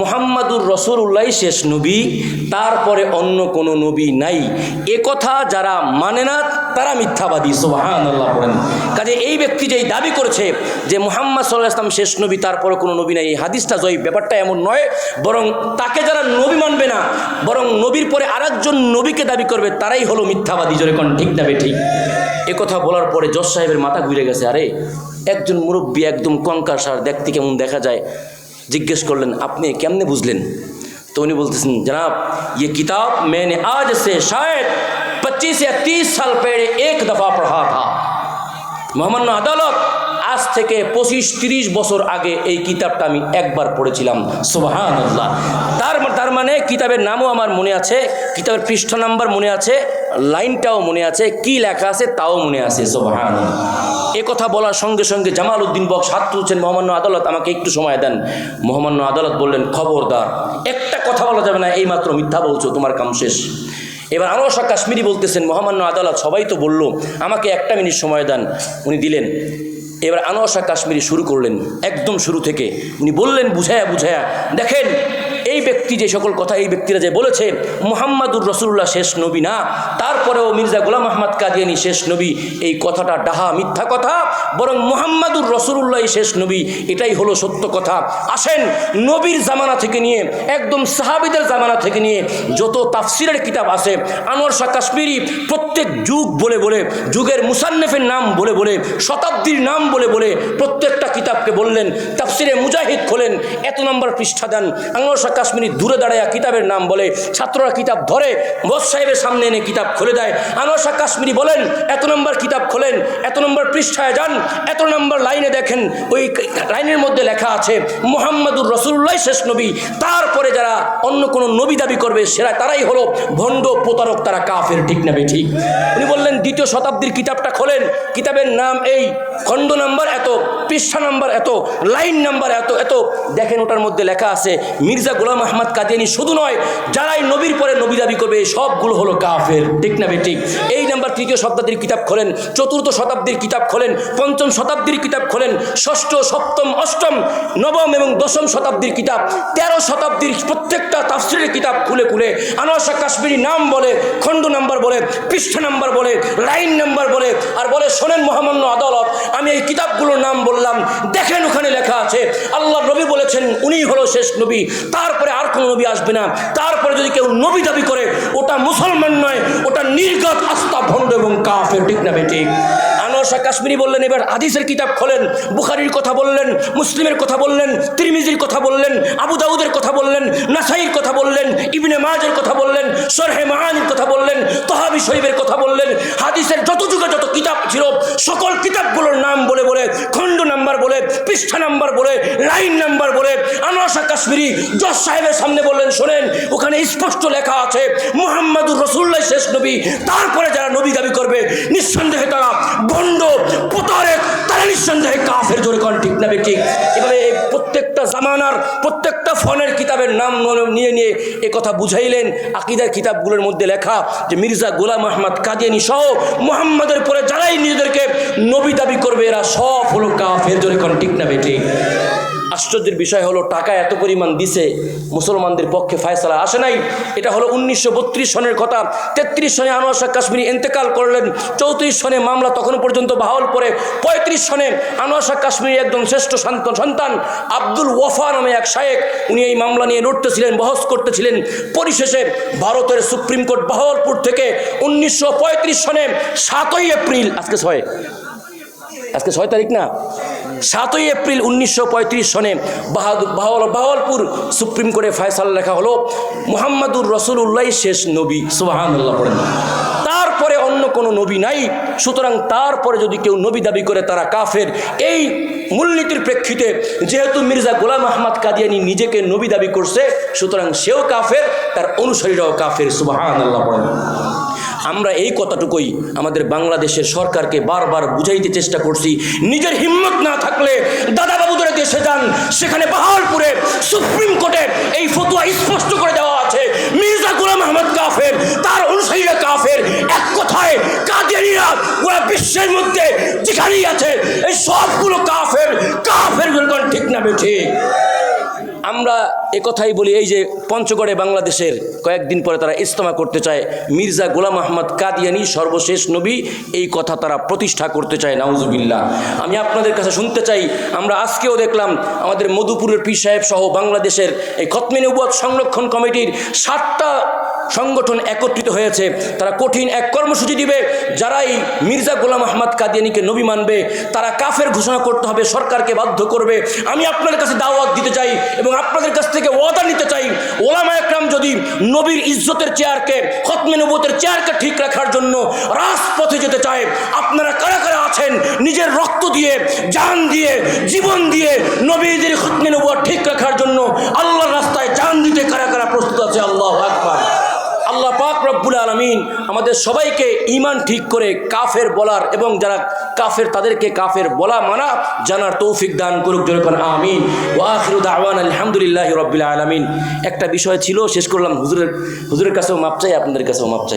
মুহাম্মাদুর রাসূলুল্লাহ শেষ নবী, তারপরে অন্য কোনো নবী নাই। এ কথা যারা মানে না তারা মিথ্যাবাদী। সুবহানাল্লাহ পড়েন। কাজে এই ব্যক্তি যেই দাবি করেছে যে মুহাম্মদ সাল্লাল্লাহু আলাইহি ওয়াসাল্লাম শেষ নবী, তারপরে কোনো নবী নাই, এই হাদিসটা জয়ীফ, ব্যাপারটা এমন নয়। বরং তাকে যারা নবী মানবে না, বরং নবীর পরে আরেকজন নবীকে দাবি করবে, তারাই হলো মিথ্যাবাদী। জোরে কোন ঠিক না বেঠিক? এ কথা বলার পরে জজ সাহেবের মাথা ঘুরে গেছে। আরে একজন মুরব্বী, একদম কঙ্কার সার, দেখতে কেমন দেখা যায়। জিজ্ঞেস করলেন, আপনি কেমনে বুঝলেন? তো উনি বলতেছেন, জনাব ये किताब मैंने आज से शायद 25 या 30 साल पहले एक दफ़ा पढ़ा था। মহামান্য আদালত, আজ থেকে 25-30 বছর আগে এই কিতাবটা আমি একবার পড়েছিলাম। সুবহানাল্লাহ। তার মানে কিতাবের নামও আমার মনে আছে, কিতাবের পৃষ্ঠ নাম্বার মনে আছে, লাইনটাও মনে আছে, কি লেখা আছে তাও মনে আছে। সুবহানাল্লাহ। এ কথা বলার সঙ্গে সঙ্গে জামাল উদ্দিন বক্স হাত তুলছেন, মহামান্য আদালত আমাকে একটু সময় দেন। মহামান্য আদালত বললেন, খবরদার, একটা কথা বলা যাবে না, এইমাত্র মিথ্যা বলছো, তোমার কাম শেষ। এবার আনোয়ার শাহ কাশ্মীরি বলতেছেন, মহামান্য আদালত সবাই তো বললো আমাকে একটা মিনিট সময় দেন। উনি দিলেন। এবার আনোয়ার শাহ কাশ্মীরি শুরু করলেন একদম শুরু থেকে। উনি বললেন বুঝায়া বুঝায়া, দেখেন এই ব্যক্তি যে সকল কথা এই ব্যক্তিরা যে বলেছে মুহাম্মাদুর রাসূলুল্লাহ শেষ নবী না, তারপরেও মির্জা গোলাম আহমদ কাদিয়ানী শেষ নবী, এই কথাটা ডাহা মিথ্যা কথা, বরং মুহাম্মাদুর রাসূলুল্লাহ শেষ নবী, এটাই হলো সত্য কথা। আসেন নবীর জামানা থেকে নিয়ে একদম সাহাবীদের জামানা থেকে নিয়ে যত তাফসিরের কিতাব আছে, আনোয়ার শাহ কাশ্মীরি প্রত্যেক যুগ বলে বলে, যুগের মুসান্নেফের নাম বলে বলে, শতাব্দীর নাম বলে বলে প্রত্যেকটা কিতাবকে বললেন। তাফসিরে মুজাহিদ খোলেন, এত নম্বর পৃষ্ঠা দেন। আনোয়ার শাহ কাশ্মীরি দূরে দাঁড়ায় কিতাবের নাম বলে, ছাত্ররা কিতাব ধরে বস সাহেবের সামনে এনে কিতাব খুলে দেয়। আনোয়ার শাহ কাশ্মীরি বলেন, এত নম্বর কিতাব খোলেন, এত নম্বর পৃষ্ঠায় যান, এত নম্বর লাইনে দেখেন, ওই লাইনের মধ্যে লেখা আছে মুহাম্মাদুর রাসূলুল্লাহ শেষ নবী, তারপরে যারা অন্য কোনো নবী দাবি করবে সেরা তারাই হলো ভণ্ড, প্রতারক, তারা কাফের। ঠিক না বে ঠিক? উনি বললেন দ্বিতীয় শতাব্দীর কিতাবটা খোলেন, কিতাবের নাম এই, খণ্ড নাম্বার এত, পৃষ্ঠা নাম্বার এত, লাইন নাম্বার এত এত, দেখেন ওটার মধ্যে লেখা আছে মির্জা গোলাম আহমদ কাদিয়ানী শুধু নয়, যারাই নবীর পরে নবী দাবি করবে সবগুলো হলো কাফের। ঠিক না বে ঠিক? এই নাম্বার তৃতীয় শতাব্দীর কিতাব খোলেন, চতুর্থ শতাব্দীর কিতাব খোলেন, পঞ্চম শতাব্দীর কিতাব খোলেন, ষষ্ঠ, সপ্তম, অষ্টম, নবম এবং দশম শতাব্দীর কিতাব, 13 শতাব্দীর প্রত্যেকটা তাফসীরের কিতাব খুলে খুলে আনোয়ার শাহ কাশ্মীরি নাম বলে, খণ্ড নাম্বার বলে, পৃষ্ঠা নাম্বার বলে, লাইন নাম্বার বলে, আর বলে শোনেন মহামান্য আদালত, আমি এই কিতাবগুলোর নাম বললাম, দেখেন ওখানে লেখা আছে আল্লাহ নবী বলেছেন উনি হলো শেষ নবী, তারপরে আর কোনো নবী আসবে না। তারপরে যদি কেউ নবী দাবি করে ওটা মুসলমান নয়, ওটা নির্গত আস্থা ভণ্ড এবং কাফের। ঠিক না বে ঠিক? আনোয়ার শাহ কাশ্মীরি বললেন, এবার হাদিসের কিতাব খোলেন, বুখারীর কথা বললেন, মুসলিমের কথা বললেন, তিরমিজির কথা বললেন, আবু দাউদের কথা বললেন, নাসাইর কথা বললেন, ইবনে মাজার কথা বললেন, শরহে মাআনির কথা বললেন, তহাবি শরীফের কথা বললেন, হাদিসের যত যুগে যত কিতাব ছিল সকল কিতাবগুলোর নাম বলে বলে, খণ্ড নাম্বার বলে, পৃষ্ঠা নাম্বার বলে, লাইন নাম্বার বলে আনোয়ার শাহ কাশ্মীরি জজ সাহেবের সামনে বললেন, শোনেন ওখানে স্পষ্ট লেখা আছে মুহাম্মাদুর রাসূলুল্লাহ শেষ নবী, তারপরে যারা নবী দাবি করবে নিঃসন্দেহে তারা ভণ্ড, প্রতারক, তারা নিঃসন্দেহে কাফের। জোরে কোন ঠিক না বে ঠিক? এবারে এই প্রত্যেকটা জামানার প্রত্যেকটা ফনের কিতাবের নাম নিয়ে নিয়ে এ কথা বুঝাইলেন। আকীদার কিতাবগুলোর মধ্যে লেখা যে মির্জা গোলাম আহমদ কাদিয়ানী সহ মুহাম্মাদের পরে যারাই নিজেদেরকে নবী দাবি করবে এরা সব হলো কাফের। জোরে কোন ঠিক না বে ঠিক? আশ্চর্যের বিষয় হলো টাকা এত পরিমাণ দিছে, মুসলমানদের পক্ষে ফয়সালা আসে নাই। এটা হলো 1932 সনের কথা। 33 সনে আনোয়ার শাহ কাশ্মীরি ইন্তেকাল করলেন, 34 সনে মামলা তখন পর্যন্ত বাহাল পরে, 35 সনে আনোয়ার শাহ কাশ্মীরি একদম শ্রেষ্ঠ সন্তান আব্দুল ওয়াফা নামে এক শায়েখ, উনি এই মামলা নিয়ে লড়তেছিলেন, বহস করতেছিলেন। পরিশেষে ভারতের সুপ্রিম কোর্ট বাহাওয়ালপুর থেকে 1935 সনে 7ই এপ্রিল, আজকে 6 তারিখ না, 7ই এপ্রিল 1935 সনে বাহাওয়ালপুর সুপ্রিম কোর্টে ফয়সালা লেখা হলো মুহাম্মাদুর রাসূলুল্লাহ শেষ নবী। সুবহানাল্লাহ পড়েন। তারপরে অন্য কোনো নবী নাই, সুতরাং তারপরে যদি কেউ নবী দাবি করে তারা কাফের। এই মূলনীতির প্রেক্ষিতে যেহেতু মির্জা গোলাম আহমদ কাদিয়ানী নিজেকে নবী দাবি করছে, সুতরাং সেও কাফের, তার অনুসারীরাও কাফের। সুবহানাল্লাহ পড়েন। আমরা এই কথাটুকুই আমাদের বাংলাদেশের সরকারকে বারবার বুঝাইতে চেষ্টা করছি। নিজের হিম্মত না থাকলে দাদা বাবুদের দেশে যান, সেখানে বাহাওয়ালপুরে সুপ্রিম কোর্টে এই ফতোয়া স্পষ্ট করে দেওয়া আছে মির্জা গোলাম আহমদ কাফের, তার অনুসারীরা কাফের। এক কথায় কাদিয়ানীরা গোটা বিশ্বের মধ্যে যেখানেই আছে এই সবগুলো কাফের। কাফের বলবেন ঠিক না বে ঠিক? আমরা একথাই বলি, এই যে পঞ্চগড়ে বাংলাদেশের কয়েকদিন পরে তারা ইজতেমা করতে চায়, মির্জা গোলাম আহমদ কাদিয়ানী সর্বশেষ নবী, এই কথা তারা প্রতিষ্ঠা করতে চায়। নাউজুবিল্লাহ। আমি আপনাদের কাছে শুনতে চাই, আমরা আজকেও দেখলাম আমাদের মধুপুরের পীর সাহেব সহ বাংলাদেশের এই খতমে নবুয়ত সংরক্ষণ কমিটির 7টা সংগঠন একত্রিত হয়েছে। তারা কঠিন এক কর্মসূচি দিবে, যারাই মির্জা গোলাম আহমদ কাদিয়ানীকে নবী মানবে তারা কাফের ঘোষণা করতে হবে, সরকারকে বাধ্য করবে। আমি আপনাদের কাছে দাওয়াত দিতে চাই এবং আপনাদের কাছ থেকে ওয়াদা নিতে চাই, ওলামা একরাম যদি নবীর ইজ্জতের চেয়ারকে, খতমে নবুয়তের চেয়ারকে ঠিক রাখার জন্য রাজপথে যেতে চায়, আপনারা কারা কারা আছেন আছেন নিজের রক্ত দিয়ে, জান দিয়ে, জীবন দিয়ে নবীদের খুতনে নবুয়ত ঠিক রাখার জন্য আল্লাহর রাস্তায় জান দিতে কারা কারা প্রস্তুত আছে? আল্লাহু আকবার। আল্লাহ পাক রব্বুল আলামিন আমাদের সবাইকে ঈমান ঠিক করে কাফের বলার এবং যারা কাফের তাদেরকে কাফের বলা মানা জানার তৌফিক দান করুক। যেরকম আমিন। ওয়া আখিরু দাওয়ানা আলহামদুলিল্লাহি রাব্বিল আলামিন। একটা বিষয় ছিল, শেষ করলাম। হুজুরের কাছেও মাপ চাই, আপনাদের কাছেও মাপ চাই।